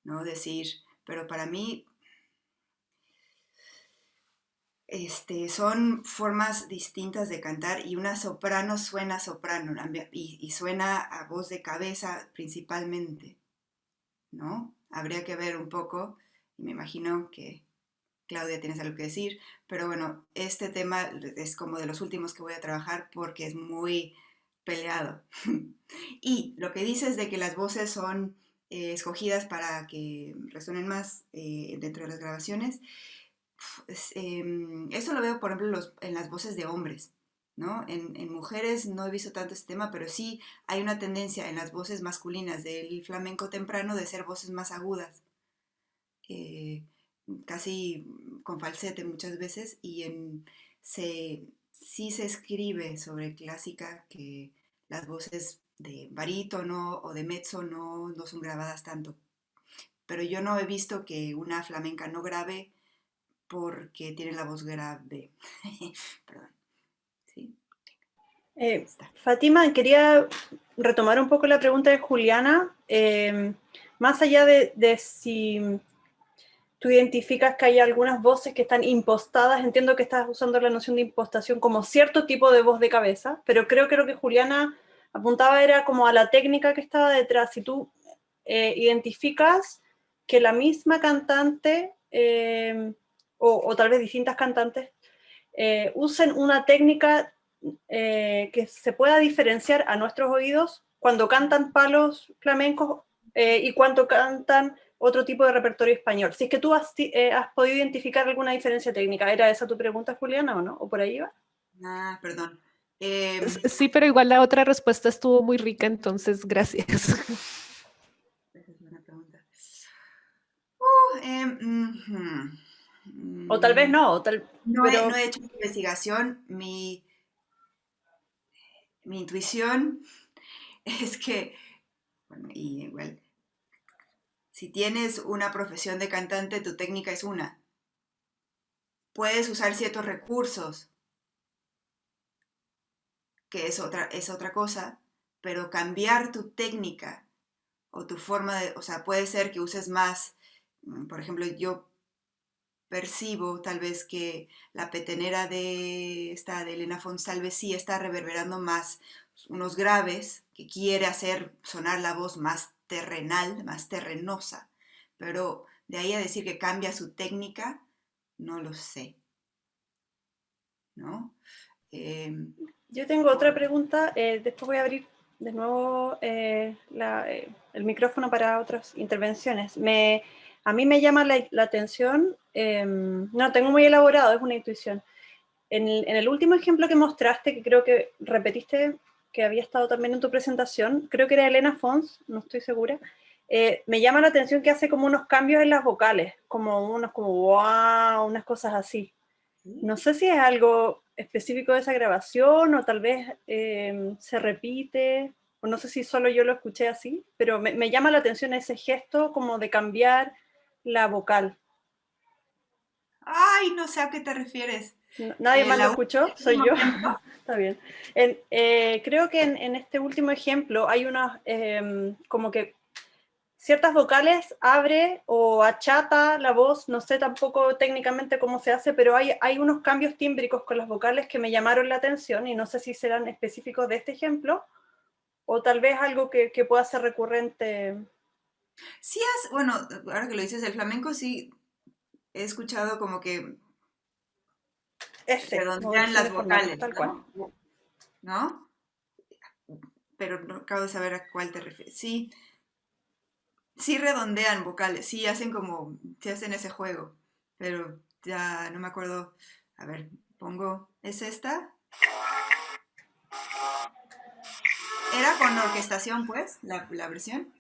¿no? Decir, pero para mí son formas distintas de cantar y una soprano suena soprano y suena a voz de cabeza principalmente, ¿no? Habría que ver un poco, y me imagino que Claudia tienes algo que decir, pero bueno, este tema es como de los últimos que voy a trabajar porque es muy peleado. Y lo que dices de que las voces son escogidas para que resuenen más dentro de las grabaciones, eso lo veo, por ejemplo, en las voces de hombres, ¿no? En mujeres no he visto tanto este tema, pero sí hay una tendencia en las voces masculinas del flamenco temprano de ser voces más agudas, eh, casi con falsete muchas veces, y sí se escribe sobre clásica que las voces de barítono o de mezzo no son grabadas tanto. Pero yo no he visto que una flamenca no grabe porque tiene la voz grave. Perdón. Sí. Fátima, quería retomar un poco la pregunta de Juliana. Más allá de si tú identificas que hay algunas voces que están impostadas, entiendo que estás usando la noción de impostación como cierto tipo de voz de cabeza, pero creo que lo que Juliana apuntaba era como a la técnica que estaba detrás. Si tú identificas que la misma cantante, o tal vez distintas cantantes, usen una técnica que se pueda diferenciar a nuestros oídos cuando cantan palos flamencos y cuando cantan otro tipo de repertorio español. Si es que tú has podido identificar alguna diferencia técnica. ¿Era esa tu pregunta, Juliana, o no? ¿O por ahí va? Ah, perdón. Sí, pero igual la otra respuesta estuvo muy rica, entonces gracias. Esa es buena pregunta. O tal vez no, pero... No he hecho investigación. Mi intuición es que, bueno, y igual, si tienes una profesión de cantante, tu técnica es una. Puedes usar ciertos recursos, que es otra cosa, pero cambiar tu técnica o tu forma de, o sea, puede ser que uses más, por ejemplo, yo percibo tal vez que la petenera de Elena Fonsalve sí está reverberando más unos graves, que quiere hacer sonar la voz más terrenal, más terrenosa, pero de ahí a decir que cambia su técnica, no lo sé, ¿no? Yo tengo otra pregunta, después voy a abrir de nuevo el micrófono para otras intervenciones. A mí me llama la atención, no tengo muy elaborado, es una intuición. En el último ejemplo que mostraste, que creo que repetiste, que había estado también en tu presentación, creo que era Elena Fons, no estoy segura, me llama la atención que hace como unos cambios en las vocales, como wow, unas cosas así. No sé si es algo específico de esa grabación o tal vez se repite, o no sé si solo yo lo escuché así, pero me llama la atención ese gesto como de cambiar la vocal. Ay, no sé a qué te refieres. ¿Nadie más lo escuchó? ¿Soy yo? Ejemplo. Está bien. Creo que en este último ejemplo hay unas, como que ciertas vocales abre o achata la voz, no sé tampoco técnicamente cómo se hace, pero hay unos cambios tímbricos con las vocales que me llamaron la atención y no sé si serán específicos de este ejemplo o tal vez algo que pueda ser recurrente. Sí, bueno, ahora que lo dices, el flamenco sí he escuchado como que redondean modulación las de formato, vocales, tal cual. ¿no? Pero no acabo de saber a cuál te refieres. Sí, sí redondean vocales, sí hacen sí hacen ese juego, pero ya no me acuerdo. A ver, ¿es esta? ¿Era con orquestación, pues, la versión?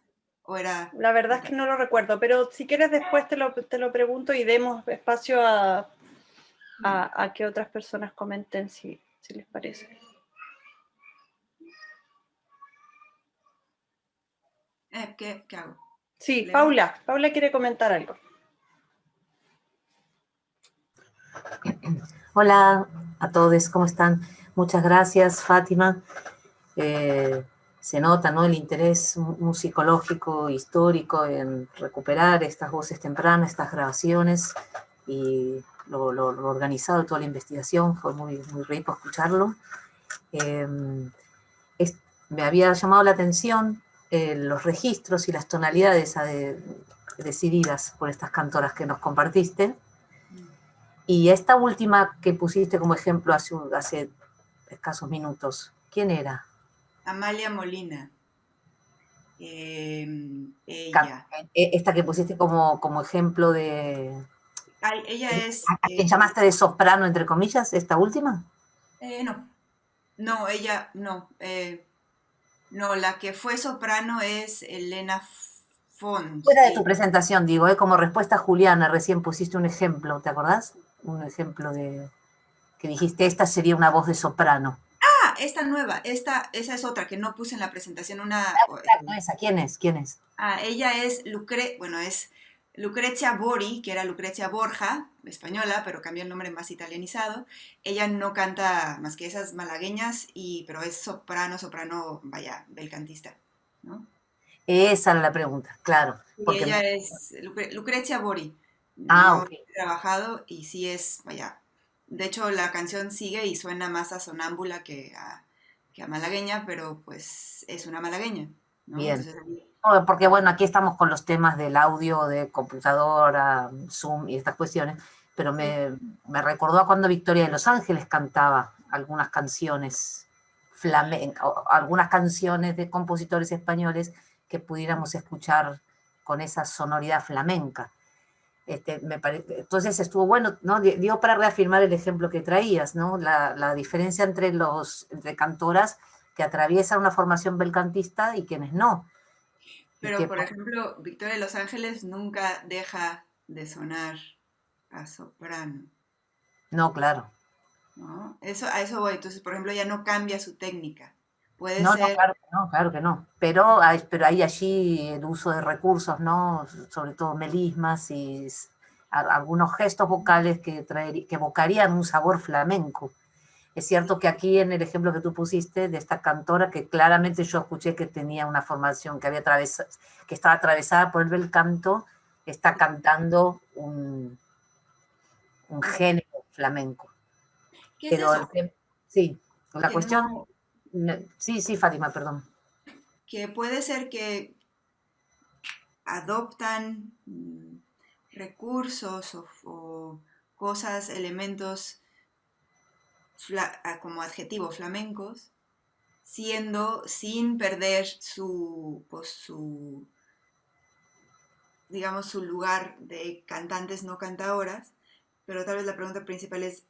¿O era...? La verdad es que no lo recuerdo, pero si quieres después te lo pregunto y demos espacio a que otras personas comenten si les parece. ¿Qué hago? Sí, ¿Leo? Paula quiere comentar algo. Hola a todos, ¿cómo están? Muchas gracias, Fátima. Se nota, ¿no?, el interés musicológico, histórico en recuperar estas voces tempranas, estas grabaciones, y lo organizado de toda la investigación, fue muy, muy rico escucharlo. Me había llamado la atención los registros y las tonalidades decididas por estas cantoras que nos compartiste. Y esta última que pusiste como ejemplo hace escasos minutos, ¿quién era? Amalia Molina. Ella. Esta que pusiste como ejemplo de... Ay, ella es... ¿A quién llamaste de soprano, entre comillas, esta última? No, ella, no. No, la que fue soprano es Elena Fons. Fuera de tu presentación, digo, como respuesta a Juliana, recién pusiste un ejemplo, ¿te acordás? Un ejemplo de que dijiste, esta sería una voz de soprano. Ah, esta nueva, esa es otra que no puse en la presentación. Esa, ¿quién es? Ella es Lucrecia Bori, que era Lucrecia Borja, española, pero cambió el nombre más italianizado. Ella no canta más que esas malagueñas, pero es soprano, vaya, belcantista, ¿no? Esa era la pregunta, claro. Y ella es Lucrecia Bori. Ok. He trabajado y sí es, vaya, de hecho la canción sigue y suena más a sonámbula que a malagueña, pero pues es una malagueña, ¿no? Bien. Entonces, porque bueno, aquí estamos con los temas del audio, de computadora, Zoom y estas cuestiones, pero me recordó a cuando Victoria de Los Ángeles cantaba algunas canciones algunas canciones de compositores españoles que pudiéramos escuchar con esa sonoridad flamenca. Entonces estuvo bueno, ¿no? Digo, para reafirmar el ejemplo que traías, ¿no? La diferencia entre cantoras que atraviesan una formación belcantista y quienes no. Pero, por ejemplo, Victoria de Los Ángeles nunca deja de sonar a soprano. No, claro. ¿No? A eso voy. Entonces, por ejemplo, ella no cambia su técnica. Puede No, ser... claro que no. Pero hay allí el uso de recursos, ¿no? Sobre todo melismas y algunos gestos vocales que evocarían un sabor flamenco. Es cierto que aquí en el ejemplo que tú pusiste de esta cantora, que claramente yo escuché que tenía una formación que estaba atravesada por el bel canto, está cantando un género flamenco. ¿Qué es eso? Sí, la cuestión... Sí, Fátima, perdón. Que puede ser que adoptan recursos o cosas, elementos como adjetivo flamencos, sin perder digamos, su lugar de cantantes no cantadoras, pero tal vez la pregunta principal es,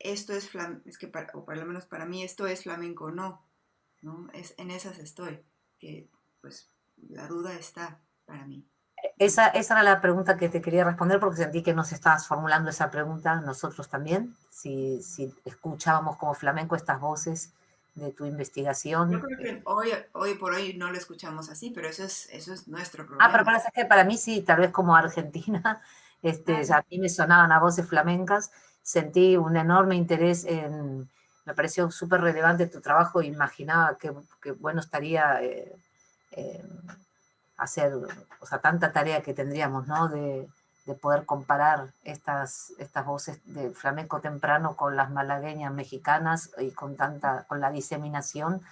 o por lo menos para mí, ¿esto es flamenco o no? ¿No? En esas estoy, que pues la duda está para mí. Esa era la pregunta que te quería responder porque sentí que nos estabas formulando esa pregunta nosotros también, si escuchábamos como flamenco estas voces de tu investigación. Yo creo que hoy por hoy no lo escuchamos así, pero eso es nuestro problema. Pero parece que para mí sí, tal vez como argentina, a mí me sonaban a voces flamencas, sentí un enorme interés me pareció súper relevante tu trabajo, imaginaba que bueno estaría hacer, o sea, tanta tarea que tendríamos, ¿no? De poder comparar estas voces de flamenco temprano con las malagueñas mexicanas y con la diseminación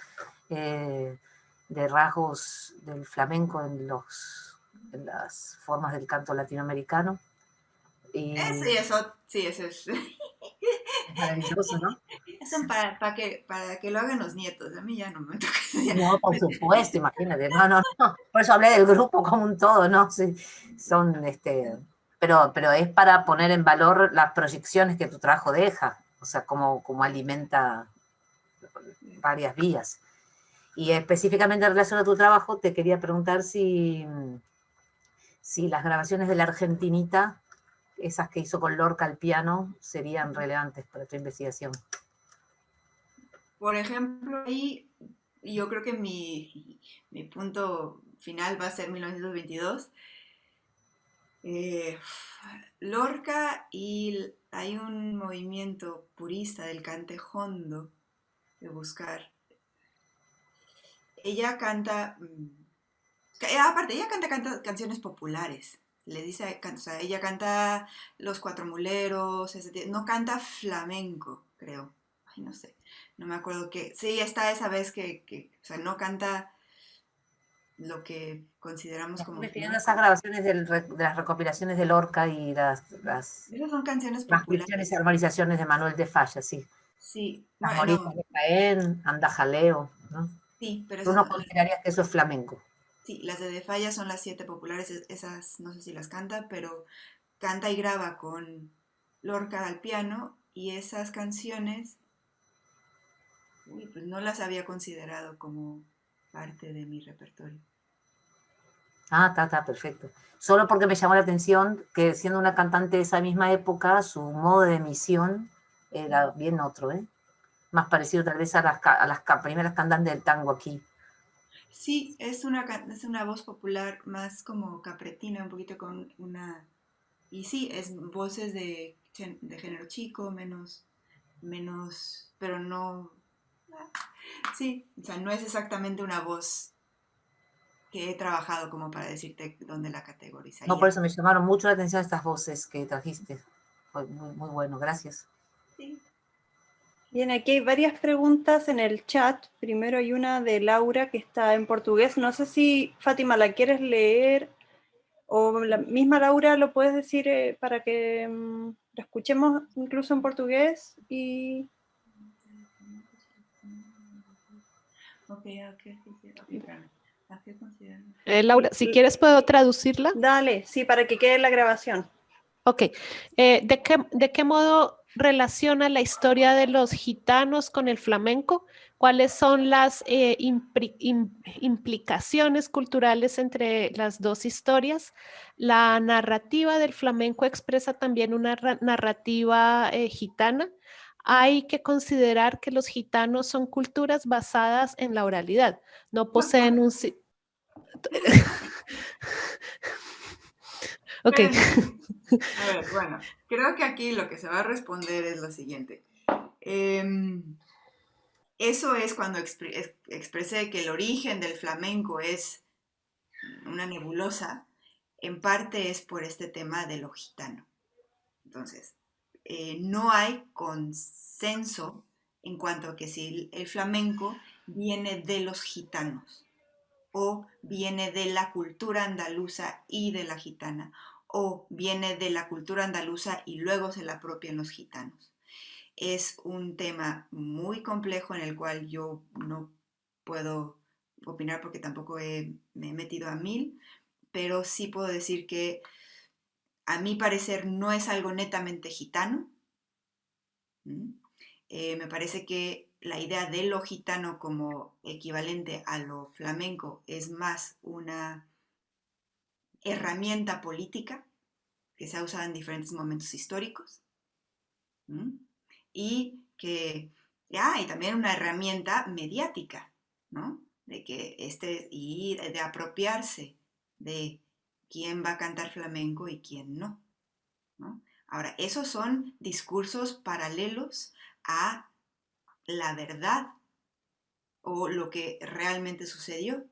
de rasgos del flamenco en las formas del canto latinoamericano. Sí, eso es. Es maravilloso, ¿no? Eso para que lo hagan los nietos, a mí ya no me toca. No, por supuesto, imagínate, no. Por eso hablé del grupo como un todo, ¿no? Sí, pero es para poner en valor las proyecciones que tu trabajo deja, o sea, cómo alimenta varias vías. Y específicamente en relación a tu trabajo, te quería preguntar si las grabaciones de la Argentinita, esas que hizo con Lorca al piano, serían relevantes para tu investigación. Por ejemplo, ahí yo creo que mi punto final va a ser 1922. Lorca, y hay un movimiento purista del cantejondo de buscar. Ella canta, aparte, ella canta canciones populares, le dice, o sea, ella canta Los Cuatro Muleros, no canta flamenco, creo. Ay, no sé, no me acuerdo qué. Sí, está esa vez o sea, no canta lo que consideramos como Estuve teniendo flamenco. esas grabaciones de las recopilaciones de Lorca y las Esas son canciones transcripciones y populares. armonizaciones de Manuel de Falla, sí. Sí, Las bueno, Moritas de Jaén, Anda Jaleo, ¿no? sí, pero Tú esas, no considerarías que eso es flamenco. sí, las de Falla son las 7 populares, esas no sé si las canta, pero canta y graba con Lorca al piano y esas canciones, uy, pues no las había considerado como parte de mi repertorio. Ah, está, perfecto. Solo porque me llamó la atención que siendo una cantante de esa misma época, su modo de emisión era bien otro, ¿eh? Más parecido tal vez a las primeras cantantes del tango aquí. Sí, es una voz popular más como capretina, un poquito con una... Y sí, es voces de género chico, menos, pero no... Sí, o sea, no es exactamente una voz que he trabajado como para decirte dónde la No, por categorizaría. eso me llamaron mucho la atención estas voces que trajiste. Fue muy, muy bueno, gracias. Sí. Bien, aquí hay varias preguntas en el chat. Primero hay una de Laura que está en portugués. No sé si, Fátima, la quieres leer o la misma Laura lo puedes decir para que la escuchemos incluso en portugués. Y Espérame. Laura, si quieres puedo traducirla. Dale, sí, para que quede la grabación. Ok. ¿De qué modo relaciona la historia de los gitanos con el flamenco? ¿Cuáles son las implicaciones culturales entre las dos historias? La narrativa del flamenco expresa también una narrativa gitana. Hay que considerar que los gitanos son culturas basadas en la oralidad. No poseen un... Ok. A ver, bueno, creo que aquí lo que se va a responder es lo siguiente. Eso es cuando expresé que el origen del flamenco es una nebulosa, en parte es por este tema de lo gitano. Entonces, no hay consenso en cuanto a que si el flamenco viene de los gitanos o viene de la cultura andaluza y de la gitana, o viene de la cultura andaluza y luego se la apropian los gitanos. Es un tema muy complejo en el cual yo no puedo opinar porque tampoco me he metido a mil, pero sí puedo decir que a mi parecer no es algo netamente gitano. Me parece que la idea de lo gitano como equivalente a lo flamenco es más una herramienta política que se ha usado en diferentes momentos históricos. ¿Mm? Y que y también una herramienta mediática, ¿no? De que y de apropiarse de quién va a cantar flamenco y quién no, ¿no? Ahora, esos son discursos paralelos a la verdad o lo que realmente sucedió.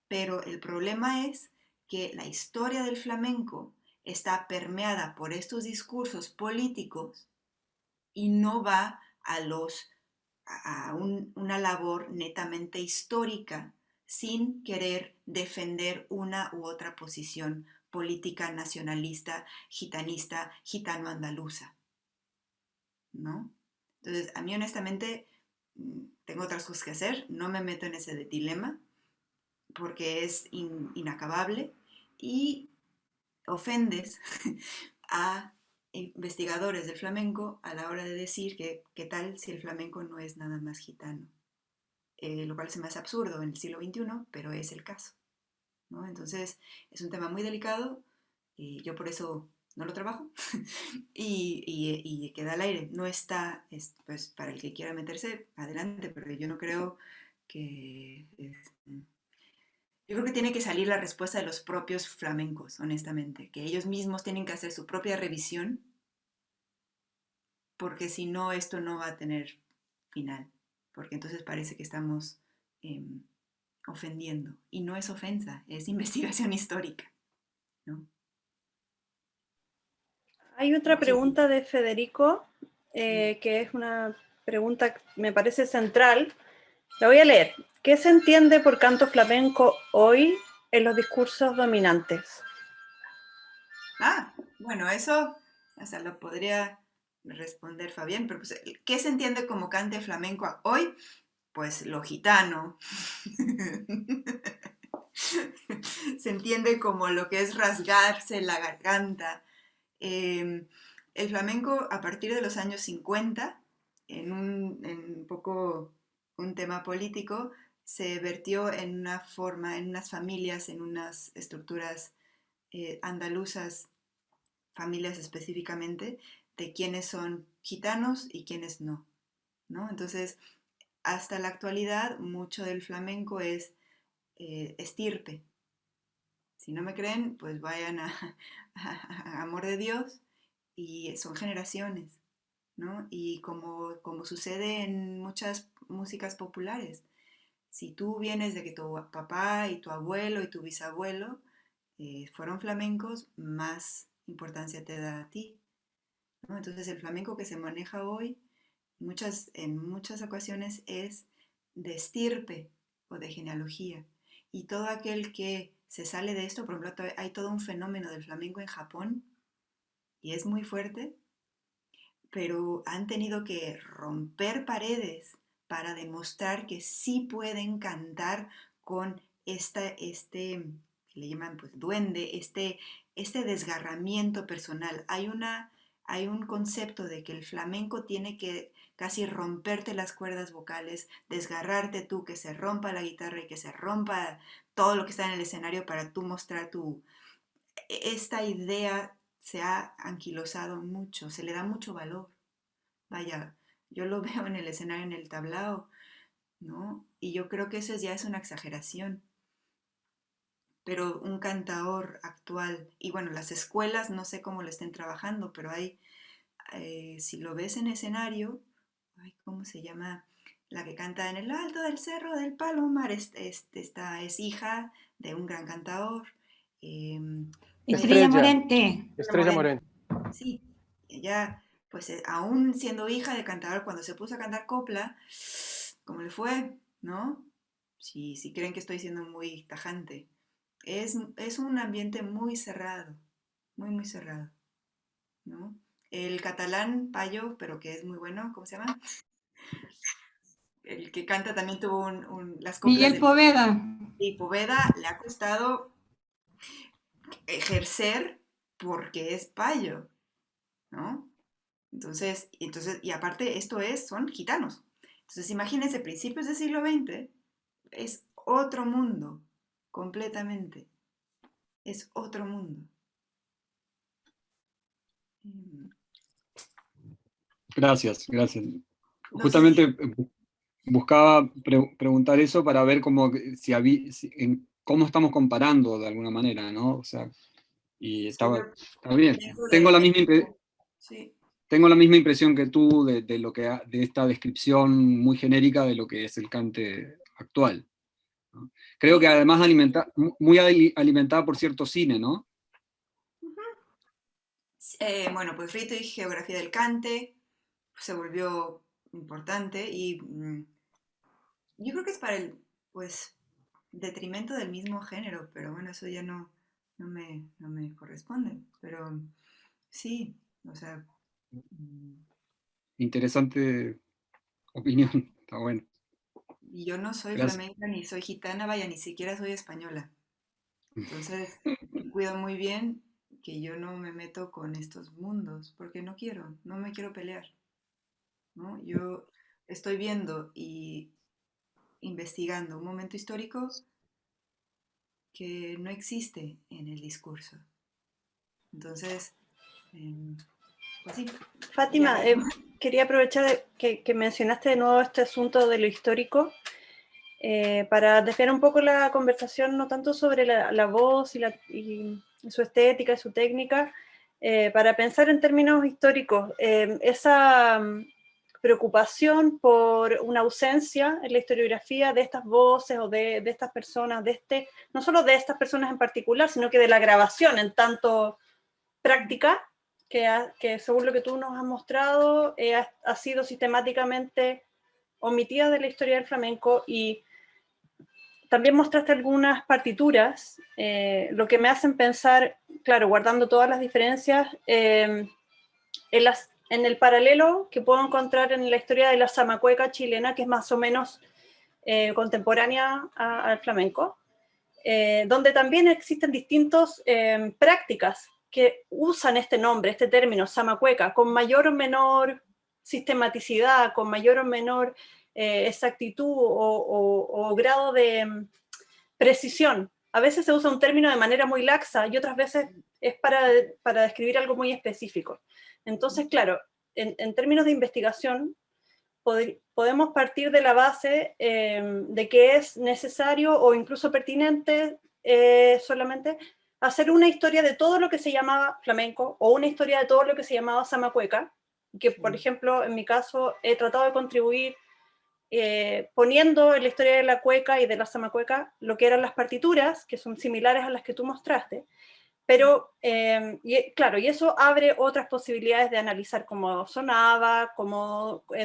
Pero el problema es que la historia del flamenco está permeada por estos discursos políticos y no va una labor netamente histórica sin querer defender una u otra posición política nacionalista, gitanista, gitano-andaluza, ¿no? Entonces, a mí honestamente tengo otras cosas que hacer, no me meto en ese dilema porque es inacabable y ofendes a investigadores del flamenco a la hora de decir que qué tal si el flamenco no es nada más gitano. Lo cual se me hace absurdo en el siglo XXI, pero es el caso, ¿no? Entonces es un tema muy delicado y yo por eso no lo trabajo y queda al aire. No está, pues para el que quiera meterse, adelante, pero yo no creo que... yo creo que tiene que salir la respuesta de los propios flamencos, honestamente, que ellos mismos tienen que hacer su propia revisión, porque si no, esto no va a tener final, porque entonces parece que estamos eh, ofendiendo, y no es ofensa, es investigación histórica, ¿no? Hay otra pregunta de Federico, que es una pregunta que me parece central. La voy a leer. ¿Qué se entiende por canto flamenco hoy en los discursos dominantes? Bueno, eso hasta lo podría responder Fabián, pero pues, ¿qué se entiende como cante flamenco hoy? Pues lo gitano. Se entiende como lo que es rasgarse la garganta. El flamenco a partir de los años 50, en un poco un tema político, se vertió en una forma, en unas familias, en unas estructuras andaluzas, familias específicamente, de quiénes son gitanos y quiénes no, ¿no? Entonces, hasta la actualidad, mucho del flamenco es estirpe. Si no me creen, pues vayan a Amor de Dios, y son generaciones, ¿no? Y como sucede en muchas músicas populares, si tú vienes de que tu papá y tu abuelo y tu bisabuelo fueron flamencos, más importancia te da a ti, ¿no? Entonces el flamenco que se maneja hoy en muchas ocasiones es de estirpe o de genealogía. Y todo aquel que se sale de esto, por ejemplo, hay todo un fenómeno del flamenco en Japón y es muy fuerte, pero han tenido que romper paredes para demostrar que sí pueden cantar con que le llaman pues duende, este desgarramiento personal. Hay un concepto de que el flamenco tiene que casi romperte las cuerdas vocales, desgarrarte tú, que se rompa la guitarra y que se rompa todo lo que está en el escenario para tú mostrar esta idea se ha anquilosado mucho, se le da mucho valor. Vaya, yo lo veo en el escenario, en el tablao, ¿no? Y yo creo que eso ya es una exageración. Pero un cantaor actual, y bueno, las escuelas no sé cómo lo estén trabajando, pero si lo ves en escenario, ¿cómo se llama? La que canta en el alto del cerro del Palomar, esta es hija de un gran cantaor. Estrella Morente. Estrella Morente. Sí, ella, pues aún siendo hija de cantador, cuando se puso a cantar copla, ¿cómo le fue? ¿No? Si creen que estoy siendo muy tajante. Es un ambiente muy cerrado, muy, muy cerrado, ¿no? El catalán Payo, pero que es muy bueno, ¿cómo se llama? El que canta también tuvo las coplas Miguel Poveda. Y Poveda le ha costado ejercer porque es payo, ¿no? Entonces, y aparte son gitanos. Entonces, imagínense, principios del siglo XX, es otro mundo, completamente. Es otro mundo. Gracias. No Justamente sé buscaba preguntar eso para ver cómo estamos comparando de alguna manera, ¿no? O sea, y está bien. Tengo la misma impresión que tú de esta descripción muy genérica de lo que es el cante actual, ¿no? Creo que además muy alimentada por cierto cine, ¿no? bueno, pues rito y geografía del cante se volvió importante y yo creo que es para el detrimento del mismo género, pero bueno, eso ya no me corresponde. Pero sí, o sea... Interesante opinión, está bueno. Y yo no soy Gracias. flamenca, ni soy gitana, vaya, ni siquiera soy española. Entonces, cuido muy bien que yo no me meto con estos mundos, porque no me quiero pelear, ¿no? Yo estoy viendo y investigando un momento histórico que no existe en el discurso. Entonces, pues sí. Fátima, quería aprovechar que mencionaste de nuevo este asunto de lo histórico para desviar un poco la conversación, no tanto sobre la voz y su estética y su técnica, para pensar en términos históricos. Esa preocupación por una ausencia en la historiografía de estas voces o de estas personas, no solo de estas personas en particular, sino que de la grabación en tanto práctica, que según lo que tú nos has mostrado, ha sido sistemáticamente omitida de la historia del flamenco, y también mostraste algunas partituras, lo que me hacen pensar, claro, guardando todas las diferencias, en el paralelo que puedo encontrar en la historia de la zamacueca chilena, que es más o menos contemporánea al flamenco, donde también existen distintas prácticas que usan este nombre, este término, zamacueca, con mayor o menor sistematicidad, con mayor o menor exactitud o grado de precisión. A veces se usa un término de manera muy laxa y otras veces es para describir algo muy específico. Entonces, claro, en términos de investigación, podemos partir de la base de que es necesario o incluso pertinente solamente hacer una historia de todo lo que se llamaba flamenco o una historia de todo lo que se llamaba zamacueca, que por ejemplo en mi caso he tratado de contribuir poniendo en la historia de la cueca y de la zamacueca lo que eran las partituras, que son similares a las que tú mostraste, pero claro, y eso abre otras posibilidades de analizar cómo sonaba,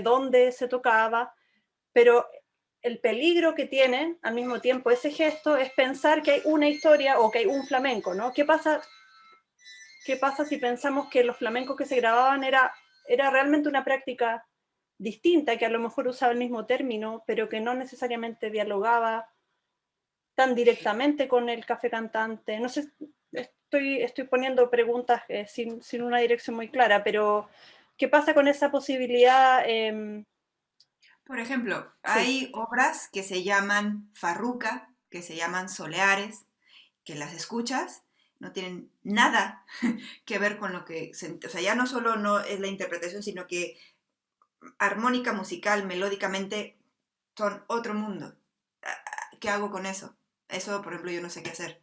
dónde se tocaba, pero el peligro que tiene al mismo tiempo ese gesto es pensar que hay una historia o que hay un flamenco, ¿no? ¿Qué pasa si pensamos que los flamencos que se grababan era realmente una práctica distinta, que a lo mejor usaba el mismo término, pero que no necesariamente dialogaba tan directamente con el café cantante? No sé, estoy poniendo preguntas sin una dirección muy clara, pero ¿qué pasa con esa posibilidad? Por ejemplo, hay obras que se llaman farruca, que se llaman soleares, que las escuchas, no tienen nada que ver con lo que... O sea, ya no solo no es la interpretación, sino que armónica, musical, melódicamente, son otro mundo. ¿Qué hago con eso? Eso, por ejemplo, yo no sé qué hacer.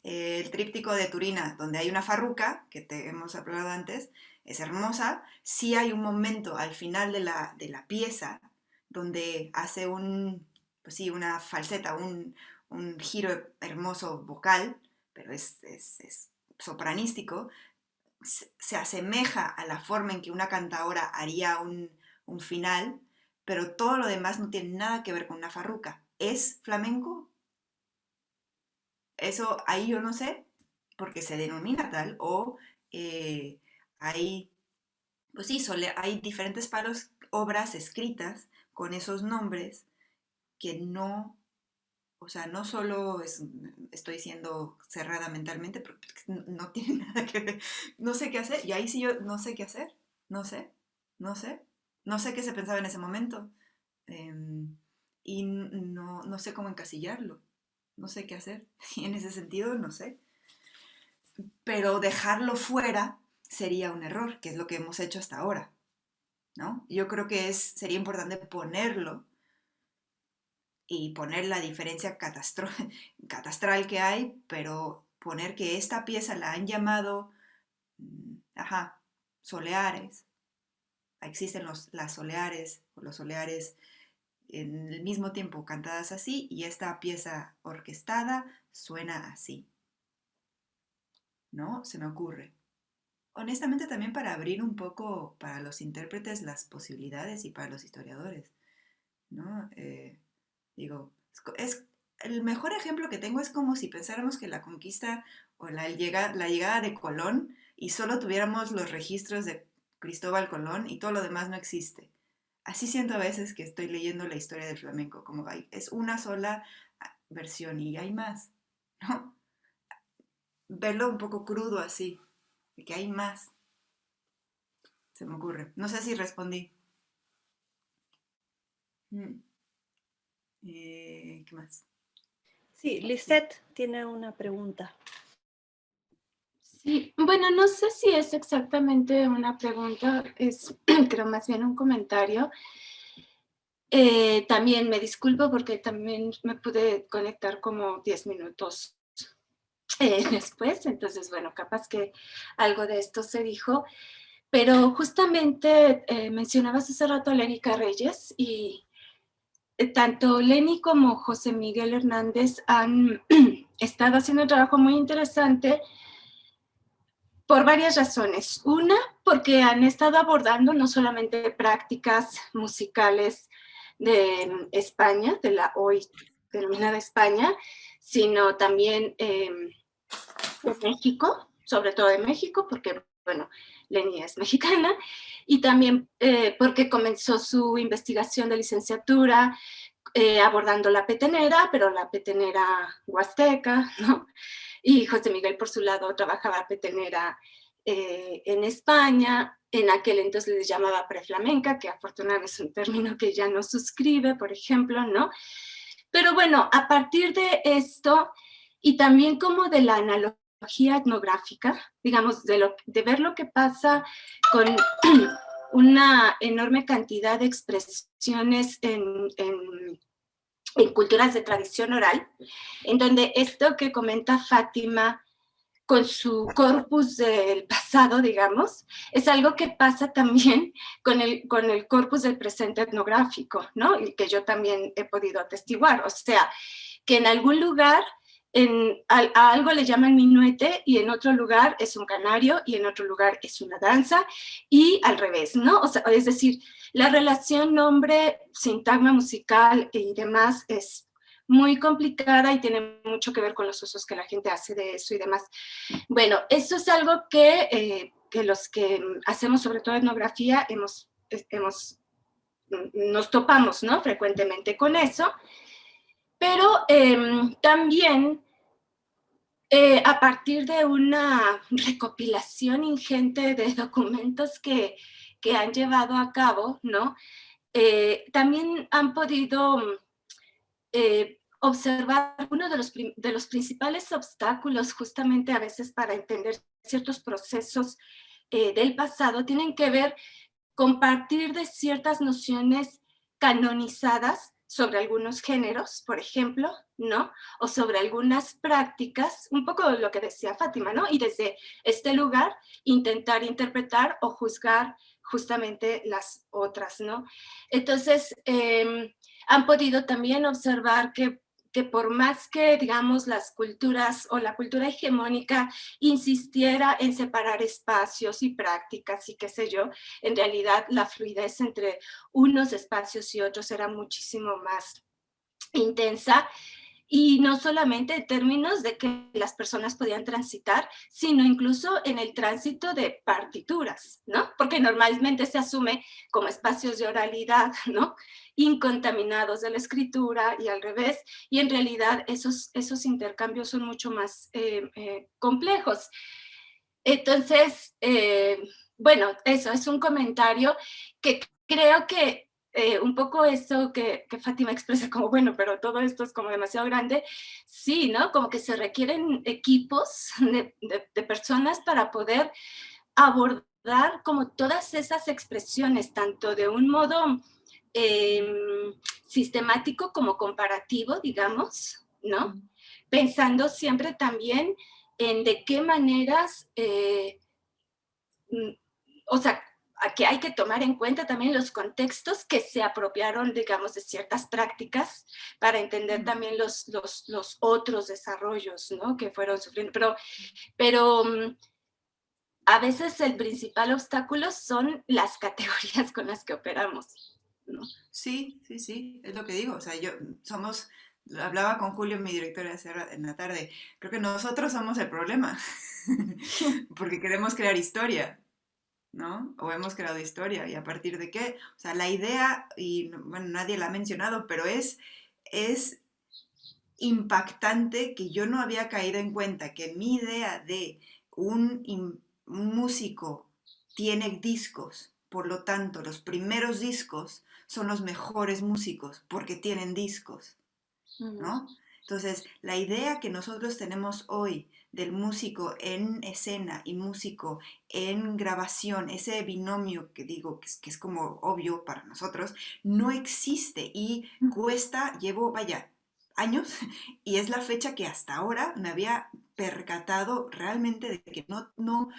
El tríptico de Turina, donde hay una farruca, que te hemos hablado antes, es hermosa. Sí hay un momento al final de la pieza donde hace una falseta, un giro hermoso vocal, pero es sopranístico. Se asemeja a la forma en que una cantadora haría un final, pero todo lo demás no tiene nada que ver con una farruca. ¿Es flamenco? Eso ahí yo no sé, porque se denomina tal, o hay, pues sí, hay diferentes obras escritas con esos nombres que no, o sea, no solo estoy siendo cerrada mentalmente, porque no tiene nada que ver, no sé qué hacer, y ahí sí yo no sé qué hacer, no sé qué se pensaba en ese momento, y no sé cómo encasillarlo, no sé qué hacer, y en ese sentido no sé, pero dejarlo fuera sería un error, que es lo que hemos hecho hasta ahora, ¿no? Yo creo que sería importante ponerlo y poner la diferencia catastral que hay, pero poner que esta pieza la han llamado, soleares. Existen las soleares o los soleares en el mismo tiempo cantadas así, y esta pieza orquestada suena así, ¿no? Se me ocurre. Honestamente también para abrir un poco para los intérpretes las posibilidades y para los historiadores, ¿no? Digo, el mejor ejemplo que tengo es como si pensáramos que la conquista o la llegada de Colón y solo tuviéramos los registros de Cristóbal Colón y todo lo demás no existe. Así siento a veces que estoy leyendo la historia del flamenco, como es una sola versión y hay más, ¿no? Verlo un poco crudo así, de que hay más, se me ocurre. No sé si respondí. ¿Qué más? Sí, Lisette tiene una pregunta. Sí, bueno, no sé si es exactamente una pregunta, es creo más bien un comentario. También me disculpo porque también me pude conectar como 10 minutos después, entonces bueno, capaz que algo de esto se dijo, pero justamente mencionabas hace rato a Lénica Reyes y tanto Lenny como José Miguel Hernández han estado haciendo un trabajo muy interesante Por varias razones. Una, porque han estado abordando no solamente prácticas musicales de España, de la hoy denominada España, sino también de México, sobre todo de México, porque, bueno, Leni es mexicana, y también porque comenzó su investigación de licenciatura abordando la petenera, pero la petenera huasteca, ¿no? Y José Miguel, por su lado, trabajaba petenera en España. En aquel entonces les llamaba preflamenca, que afortunadamente es un término que ya no suscribe, por ejemplo, ¿no? Pero bueno, a partir de esto, y también como de la analogía etnográfica, digamos, de ver lo que pasa con una enorme cantidad de expresiones en culturas de tradición oral, en donde esto que comenta Fátima con su corpus del pasado, digamos, es algo que pasa también con el corpus del presente etnográfico, ¿no? Y que yo también he podido atestiguar. O sea, que en algún lugar a algo le llaman minuete y en otro lugar es un canario y en otro lugar es una danza y al revés, ¿no? O sea, es decir, la relación nombre, sintagma musical y demás es muy complicada y tiene mucho que ver con los usos que la gente hace de eso y demás. Bueno, eso es algo que los que hacemos sobre todo etnografía nos topamos, ¿no? Frecuentemente con eso, pero también a partir de una recopilación ingente de documentos que han llevado a cabo, ¿no? También han podido observar uno de los principales obstáculos justamente a veces para entender ciertos procesos del pasado tienen que ver con partir de ciertas nociones canonizadas sobre algunos géneros, por ejemplo, ¿no? O sobre algunas prácticas, un poco lo que decía Fátima, ¿no? Y desde este lugar intentar interpretar o juzgar justamente las otras, ¿no? Entonces, han podido también observar que por más que, digamos, las culturas o la cultura hegemónica insistiera en separar espacios y prácticas y qué sé yo, en realidad la fluidez entre unos espacios y otros era muchísimo más intensa. Y no solamente en términos de que las personas podían transitar, sino incluso en el tránsito de partituras, ¿no? Porque normalmente se asume como espacios de oralidad, ¿no? Incontaminados de la escritura y al revés, y en realidad esos intercambios son mucho más complejos. Entonces, bueno, eso es un comentario que creo que un poco eso que Fátima expresa como, bueno, pero todo esto es como demasiado grande, sí, ¿no? Como que se requieren equipos de personas para poder abordar como todas esas expresiones, tanto de un modo sistemático como comparativo, digamos, ¿no? Pensando siempre también en de qué maneras, o sea, que hay que tomar en cuenta también los contextos que se apropiaron, digamos, de ciertas prácticas para entender también los otros desarrollos, ¿no? Que fueron sufriendo. Pero a veces el principal obstáculo son las categorías con las que operamos, ¿no? Sí, es lo que digo. O sea, hablaba con Julio, mi director, en la tarde, creo que nosotros somos el problema, porque queremos crear historia, ¿no? O hemos creado historia, ¿y a partir de qué? O sea, la idea, y bueno, nadie la ha mencionado, pero es impactante que yo no había caído en cuenta que mi idea de un músico tiene discos, por lo tanto, los primeros discos son los mejores músicos porque tienen discos, ¿no? Entonces, la idea que nosotros tenemos hoy del músico en escena y músico en grabación, ese binomio que digo que es como obvio para nosotros, no existe y llevo, vaya, años, y es la fecha que hasta ahora me había percatado realmente de que no,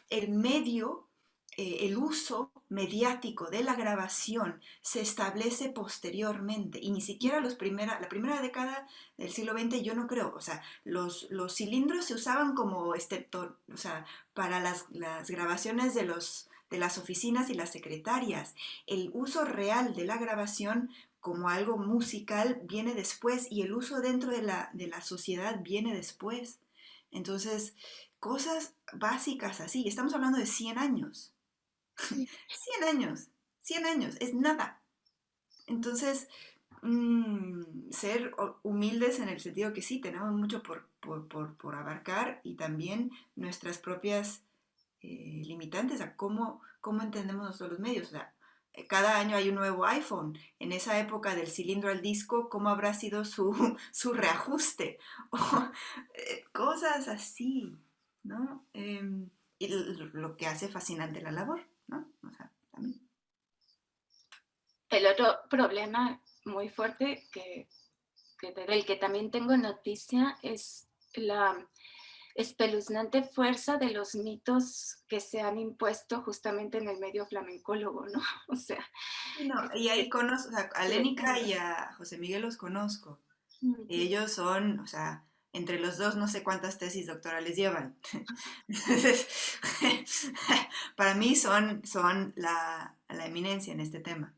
el medio el uso mediático de la grabación se establece posteriormente y ni siquiera la primera década del siglo XX yo no creo, o sea, los cilindros se usaban como o sea, para las grabaciones de las oficinas y las secretarias. El uso real de la grabación como algo musical viene después y el uso dentro de la sociedad viene después. Entonces, cosas básicas así, estamos hablando de 100 años. 100 años, 100 años, es nada. Entonces, ser humildes en el sentido que sí, tenemos mucho por abarcar y también nuestras propias limitantes a cómo entendemos nosotros los medios. O sea, cada año hay un nuevo iPhone. En esa época del cilindro al disco, ¿cómo habrá sido su reajuste? O, cosas así, ¿no? Y lo que hace fascinante la labor, ¿no? O sea, también. El otro problema muy fuerte del que también tengo noticia es la espeluznante fuerza de los mitos que se han impuesto justamente en el medio flamencólogo, ¿no? O sea... No, y ahí conozco, o sea, a Lénica y a José Miguel los conozco. Ellos son, o sea, entre los dos no sé cuántas tesis doctorales llevan. Entonces, para mí son la eminencia en este tema.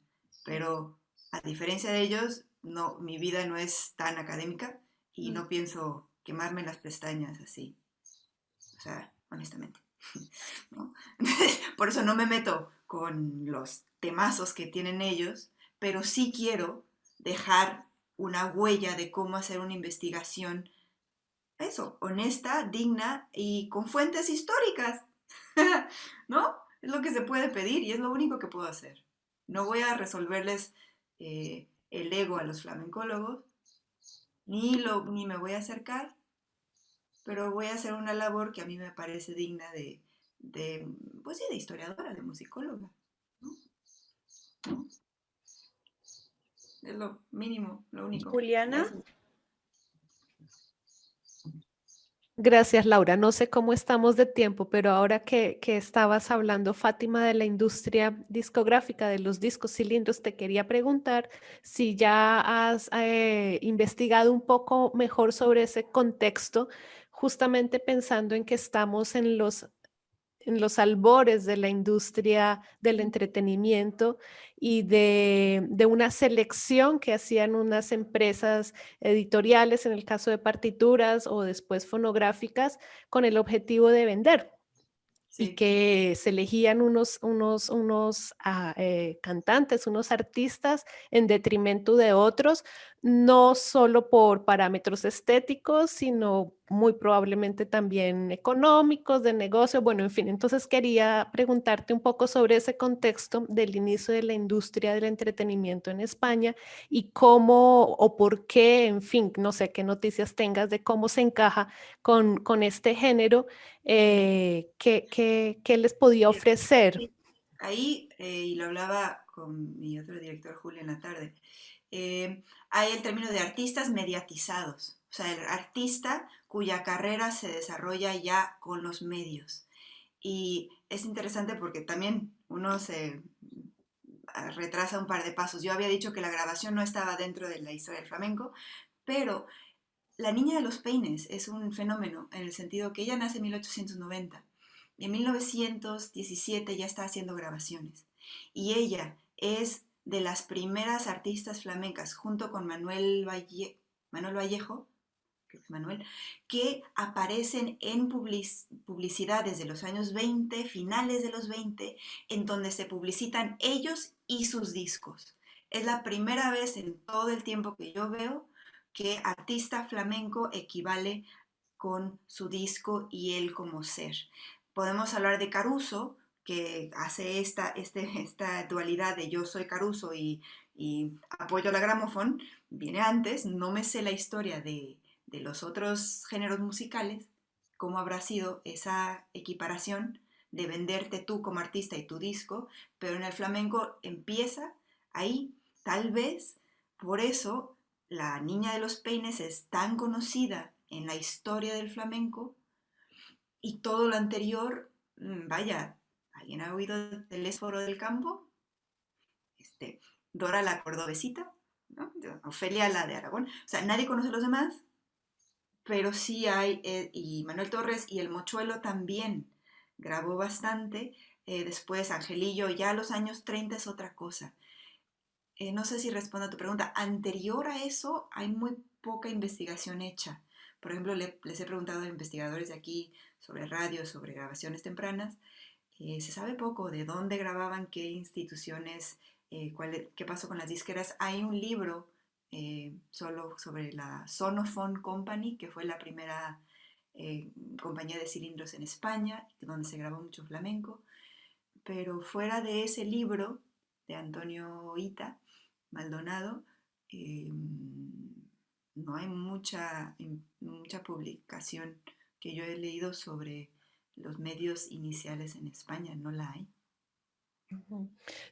Pero a diferencia de ellos, no, mi vida no es tan académica y no pienso quemarme las pestañas así. O sea, honestamente. ¿No? Por eso no me meto con los temazos que tienen ellos, pero sí quiero dejar una huella de cómo hacer una investigación, eso, honesta, digna y con fuentes históricas, ¿no? Es lo que se puede pedir y es lo único que puedo hacer. No voy a resolverles el ego a los flamencólogos, ni me voy a acercar, pero voy a hacer una labor que a mí me parece digna pues sí, de historiadora, de musicóloga, ¿no? ¿No? Es lo mínimo, lo único. Juliana. Gracias. Gracias, Laura. No sé cómo estamos de tiempo, pero ahora que estabas hablando, Fátima, de la industria discográfica, de los discos cilindros, te quería preguntar si ya has investigado un poco mejor sobre ese contexto, justamente pensando en que estamos en los albores de la industria del entretenimiento y de una selección que hacían unas empresas editoriales, en el caso de partituras o después fonográficas, con el objetivo de vender. Sí. Y que se elegían unos cantantes, unos artistas en detrimento de otros, no solo por parámetros estéticos, sino muy probablemente también económicos, de negocio, bueno, en fin. Entonces quería preguntarte un poco sobre ese contexto del inicio de la industria del entretenimiento en España y cómo o por qué, en fin, no sé qué noticias tengas de cómo se encaja con este género, ¿qué les podía ofrecer? Ahí, y lo hablaba con mi otro director, Julio, en la tarde, hay el término de artistas mediatizados, o sea, el artista cuya carrera se desarrolla ya con los medios. Y es interesante porque también uno se retrasa un par de pasos. Yo había dicho que la grabación no estaba dentro de la historia del flamenco, pero La Niña de los Peines es un fenómeno en el sentido que ella nace en 1890 y en 1917 ya está haciendo grabaciones. Y ella es de las primeras artistas flamencas, junto con Manuel Vallejo, que aparecen en publicidades de los años 20, finales de los 20, en donde se publicitan ellos y sus discos. Es la primera vez en todo el tiempo que yo veo que artista flamenco equivale con su disco y él como ser. Podemos hablar de Caruso, que hace esta dualidad de yo soy Caruso y apoyo la gramófono, viene antes, no me sé la historia de los otros géneros musicales, cómo habrá sido esa equiparación de venderte tú como artista y tu disco, pero en el flamenco empieza ahí, tal vez por eso La Niña de los Peines es tan conocida en la historia del flamenco y todo lo anterior, vaya, ¿Alguien ha oído del Telésforo del Campo? Dora la Cordobesita, ¿no? Ofelia la de Aragón. O sea, nadie conoce a los demás, pero sí hay, y Manuel Torres y el Mochuelo también grabó bastante. Después Angelillo, ya a los años 30 es otra cosa. No sé si respondo a tu pregunta. Anterior a eso hay muy poca investigación hecha. Por ejemplo, les he preguntado a investigadores de aquí sobre radio, sobre grabaciones tempranas. Se sabe poco de dónde grababan, qué instituciones, qué pasó con las disqueras. Hay un libro solo sobre la Sonophone Company, que fue la primera compañía de cilindros en España, donde se grabó mucho flamenco. Pero fuera de ese libro de Antonio Ita Maldonado, no hay mucha publicación que yo he leído sobre los medios iniciales en España, no la hay.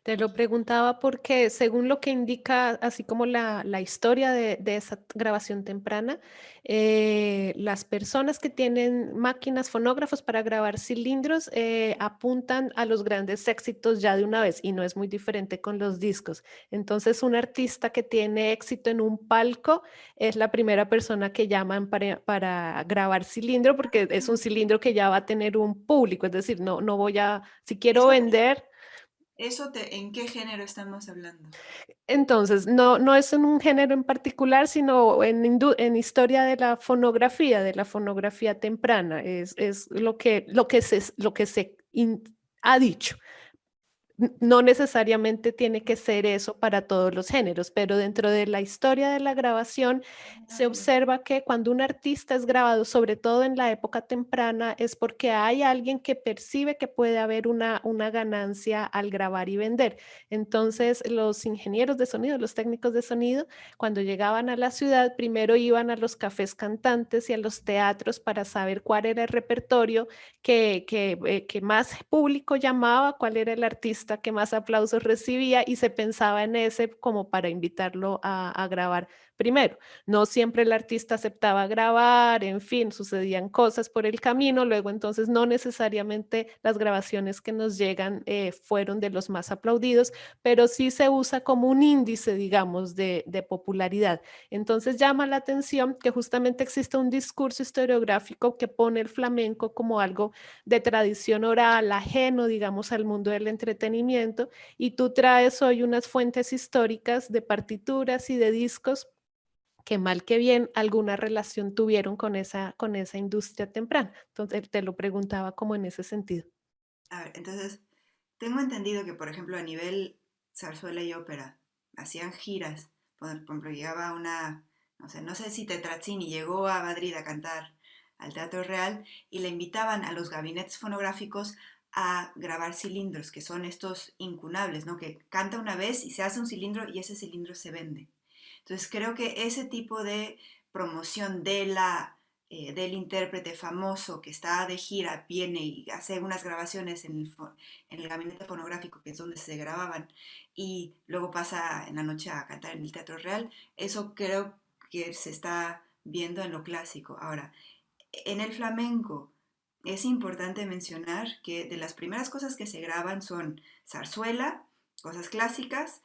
Te lo preguntaba porque según lo que indica, así como la historia de esa grabación temprana, las personas que tienen máquinas fonógrafos para grabar cilindros apuntan a los grandes éxitos ya de una vez y no es muy diferente con los discos. Entonces un artista que tiene éxito en un palco es la primera persona que llaman para grabar cilindro porque es un cilindro que ya va a tener un público, es decir, no voy a, si quiero vender... ¿En qué género estamos hablando? Entonces, no es en un género en particular, sino en historia de la fonografía temprana. Es lo que se ha dicho. No necesariamente tiene que ser eso para todos los géneros, pero dentro de la historia de la grabación se observa que cuando un artista es grabado, sobre todo en la época temprana, es porque hay alguien que percibe que puede haber una ganancia al grabar y vender. Entonces, los ingenieros de sonido, los técnicos de sonido, cuando llegaban a la ciudad, primero iban a los cafés cantantes y a los teatros para saber cuál era el repertorio que más público llamaba, cuál era el artista que más aplausos recibía y se pensaba en ese como para invitarlo a grabar primero. No siempre el artista aceptaba grabar, en fin, sucedían cosas por el camino, luego entonces no necesariamente las grabaciones que nos llegan fueron de los más aplaudidos, pero sí se usa como un índice, digamos, de popularidad. Entonces llama la atención que justamente existe un discurso historiográfico que pone el flamenco como algo de tradición oral, ajeno, digamos, al mundo del entretenimiento, y tú traes hoy unas fuentes históricas de partituras y de discos que mal que bien alguna relación tuvieron con esa industria temprana. Entonces te lo preguntaba como en ese sentido. A ver, entonces, tengo entendido que, por ejemplo, a nivel zarzuela y ópera, hacían giras. Por ejemplo, llegaba no sé si Tetrazzini llegó a Madrid a cantar al Teatro Real y le invitaban a los gabinetes fonográficos a grabar cilindros, que son estos incunables, ¿no? Que canta una vez y se hace un cilindro y ese cilindro se vende. Entonces creo que ese tipo de promoción del intérprete famoso que está de gira, viene y hace unas grabaciones en el gabinete fonográfico, que es donde se grababan, y luego pasa en la noche a cantar en el Teatro Real, eso creo que se está viendo en lo clásico. Ahora, en el flamenco es importante mencionar que de las primeras cosas que se graban son zarzuela, cosas clásicas,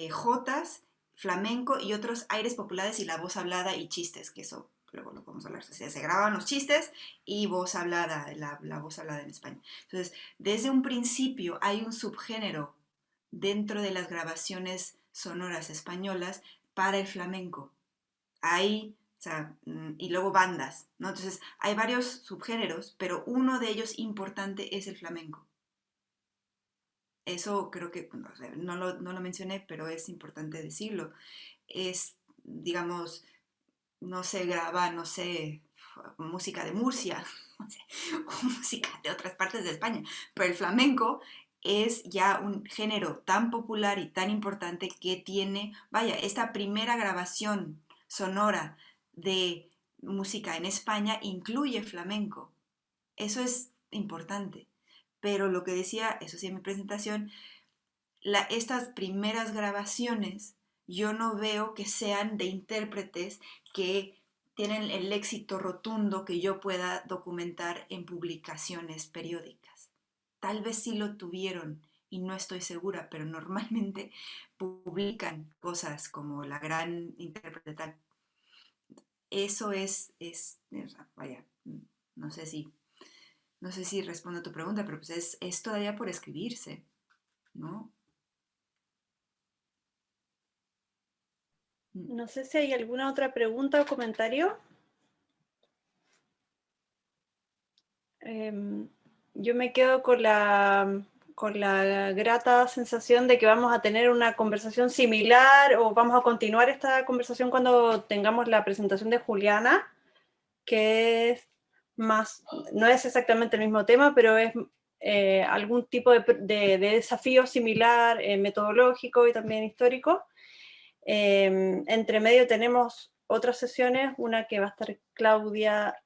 jotas, flamenco y otros aires populares y la voz hablada y chistes, que eso luego lo podemos hablar. O sea, se graban los chistes y voz hablada, la voz hablada en España. Entonces, desde un principio hay un subgénero dentro de las grabaciones sonoras españolas para el flamenco. Hay, o sea, y luego bandas, ¿no? Entonces, hay varios subgéneros, pero uno de ellos importante es el flamenco. Eso creo que no lo mencioné, pero es importante decirlo. Es, digamos, no se graba, no sé, música de Murcia, no sé, o música de otras partes de España, pero el flamenco es ya un género tan popular y tan importante que tiene, vaya, esta primera grabación sonora de música en España incluye flamenco. Eso es importante. Pero lo que decía, eso sí en mi presentación, estas primeras grabaciones yo no veo que sean de intérpretes que tienen el éxito rotundo que yo pueda documentar en publicaciones periódicas. tal vez sí lo tuvieron y no estoy segura, pero normalmente publican cosas como la gran intérprete tal. Eso vaya, no sé si respondo a tu pregunta, pero pues es todavía por escribirse, ¿no? No sé si hay alguna otra pregunta o comentario. Yo me quedo con la grata sensación de que vamos a tener una conversación similar o vamos a continuar esta conversación cuando tengamos la presentación de Juliana, que es más, no es exactamente el mismo tema, pero es algún tipo de desafío similar, metodológico y también histórico. Entre medio tenemos otras sesiones, una que va a estar Claudia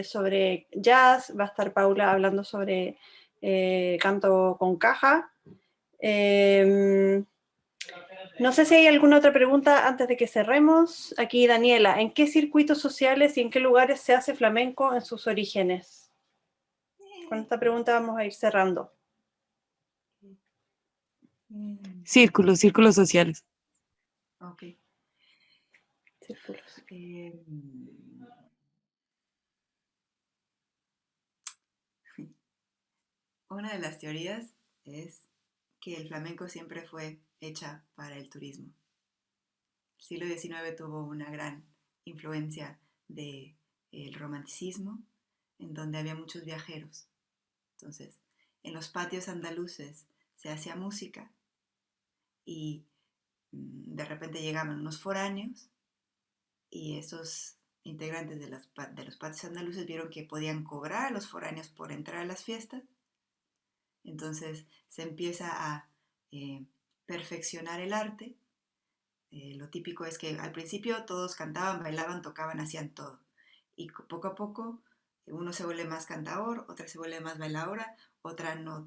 sobre jazz, va a estar Paula hablando sobre canto con caja. No sé si hay alguna otra pregunta antes de que cerremos. Aquí Daniela, ¿en qué circuitos sociales y en qué lugares se hace flamenco en sus orígenes? Con esta pregunta vamos a ir cerrando. Círculos sociales. Ok. Círculos. Una de las teorías es que el flamenco siempre fue hecha para el turismo. El siglo XIX tuvo una gran influencia del romanticismo, en donde había muchos viajeros. Entonces, en los patios andaluces se hacía música y de repente llegaban unos foráneos y esos integrantes de los patios andaluces vieron que podían cobrar a los foráneos por entrar a las fiestas. Entonces se empieza a perfeccionar el arte. Lo típico es que al principio todos cantaban, bailaban, tocaban, hacían todo. Y poco a poco uno se vuelve más cantador, otra se vuelve más bailadora, otra no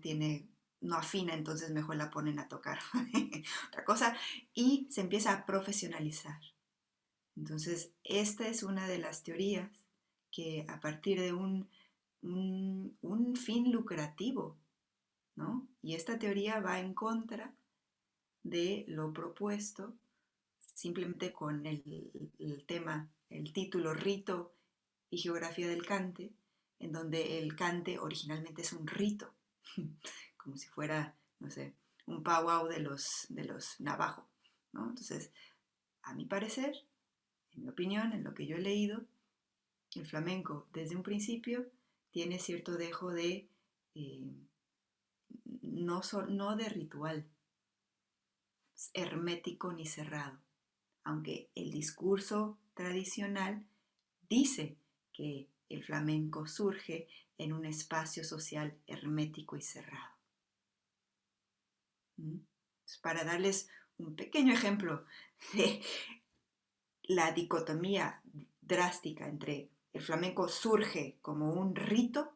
afina, entonces mejor la ponen a tocar otra cosa. Y se empieza a profesionalizar. Entonces, esta es una de las teorías que a partir de un fin lucrativo, ¿no? Y esta teoría va en contra de lo propuesto simplemente con el tema, el título Rito y Geografía del Cante, en donde el cante originalmente es un rito, como si fuera, no sé, un powwow de los navajo, ¿no? Entonces, a mi parecer, en mi opinión, en lo que yo he leído, el flamenco desde un principio tiene cierto dejo de no de ritual hermético ni cerrado, aunque el discurso tradicional dice que el flamenco surge en un espacio social hermético y cerrado. Para darles un pequeño ejemplo de la dicotomía drástica entre el flamenco surge como un rito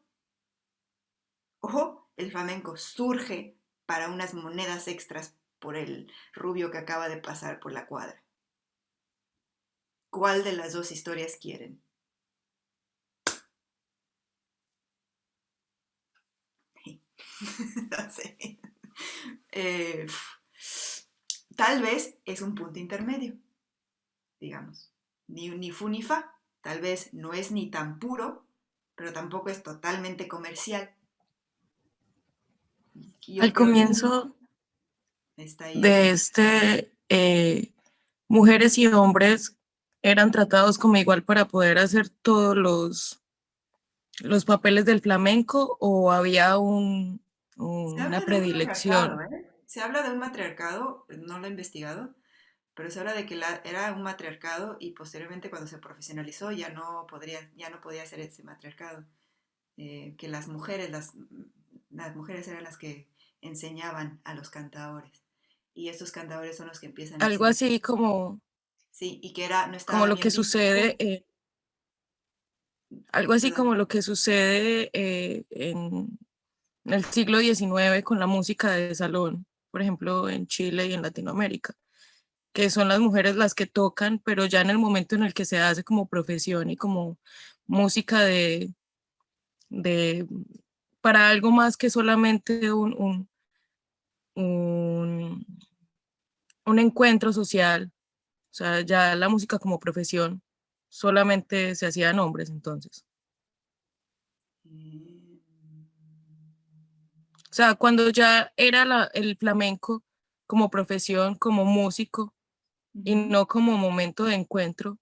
o el flamenco surge para unas monedas extras por el rubio que acaba de pasar por la cuadra. ¿Cuál de las dos historias quieren? No sé. Tal vez es un punto intermedio, digamos. Ni fu ni fa. Tal vez no es ni tan puro, pero tampoco es totalmente comercial. Al comienzo de mujeres y hombres eran tratados como igual para poder hacer todos los papeles del flamenco, o había una predilección. Se habla de un matriarcado, no lo he investigado, pero se habla de que era un matriarcado y posteriormente cuando se profesionalizó ya no podía ser ese matriarcado. Que las mujeres eran las que enseñaban a los cantadores y estos cantadores son los que empiezan algo así como sí, y que no estaba como lo que sucede algo así como lo que sucede en el siglo XIX con la música de salón, por ejemplo en Chile y en Latinoamérica, que son las mujeres las que tocan, pero ya en el momento en el que se hace como profesión y como música de para algo más que solamente un encuentro social. O sea, ya la música como profesión solamente se hacían hombres entonces. O sea, cuando ya era el flamenco como profesión, como músico, y no como momento de encuentro,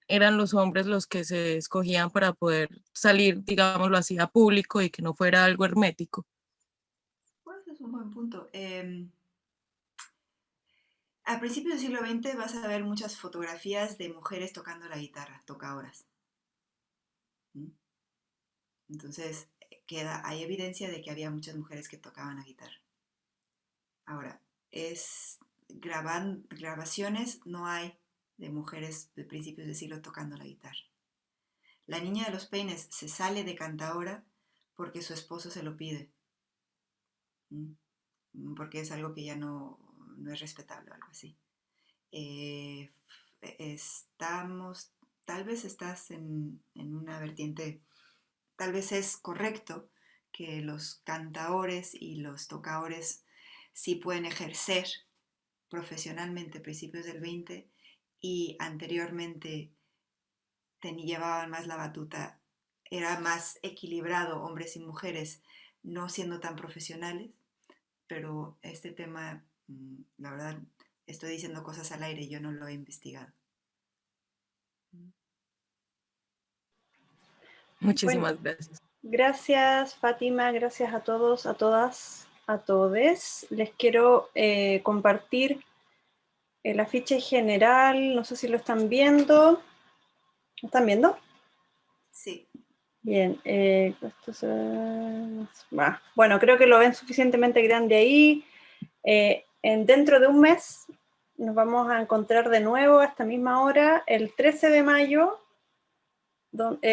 eran los hombres los que se escogían para poder salir, digámoslo así, a público y que no fuera algo hermético. Pues es un buen punto. A principios del siglo XX vas a ver muchas fotografías de mujeres tocando la guitarra, tocadoras. Entonces, hay evidencia de que había muchas mujeres que tocaban la guitarra. Ahora, grabaciones no hay de mujeres de principios del siglo tocando la guitarra. La niña de los peines se sale de cantaora porque su esposo se lo pide. Porque es algo que ya no es respetable o algo así. Tal vez estás en una vertiente, tal vez es correcto que los cantaores y los tocadores sí pueden ejercer profesionalmente a principios del 20 y anteriormente llevaban más la batuta, era más equilibrado hombres y mujeres, no siendo tan profesionales, pero este tema, la verdad, estoy diciendo cosas al aire, yo no lo he investigado. Muchísimas gracias. Gracias, Fátima, gracias a todos, a todas, a todes. Les quiero compartir el afiche general, no sé si lo están viendo. ¿Lo están viendo? Sí. Bien, bueno, creo que lo ven suficientemente grande ahí. Dentro de un mes nos vamos a encontrar de nuevo a esta misma hora, el 13 de mayo,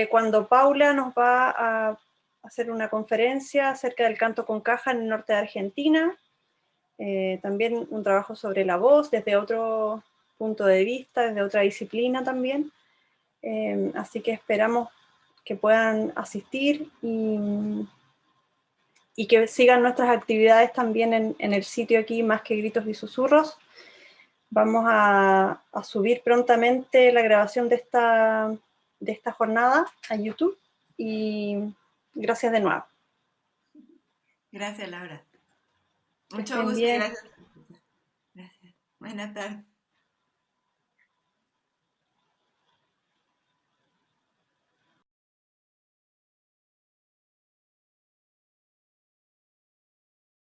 cuando Paula nos va a hacer una conferencia acerca del canto con caja en el norte de Argentina. También un trabajo sobre la voz desde otro punto de vista, desde otra disciplina también. Así que esperamos que puedan asistir y que sigan nuestras actividades también en el sitio aquí, Más que Gritos y Susurros. Vamos a subir prontamente la grabación de esta jornada a YouTube y gracias de nuevo. Gracias, Laura. Mucho gusto, gracias. Gracias. Buenas tardes.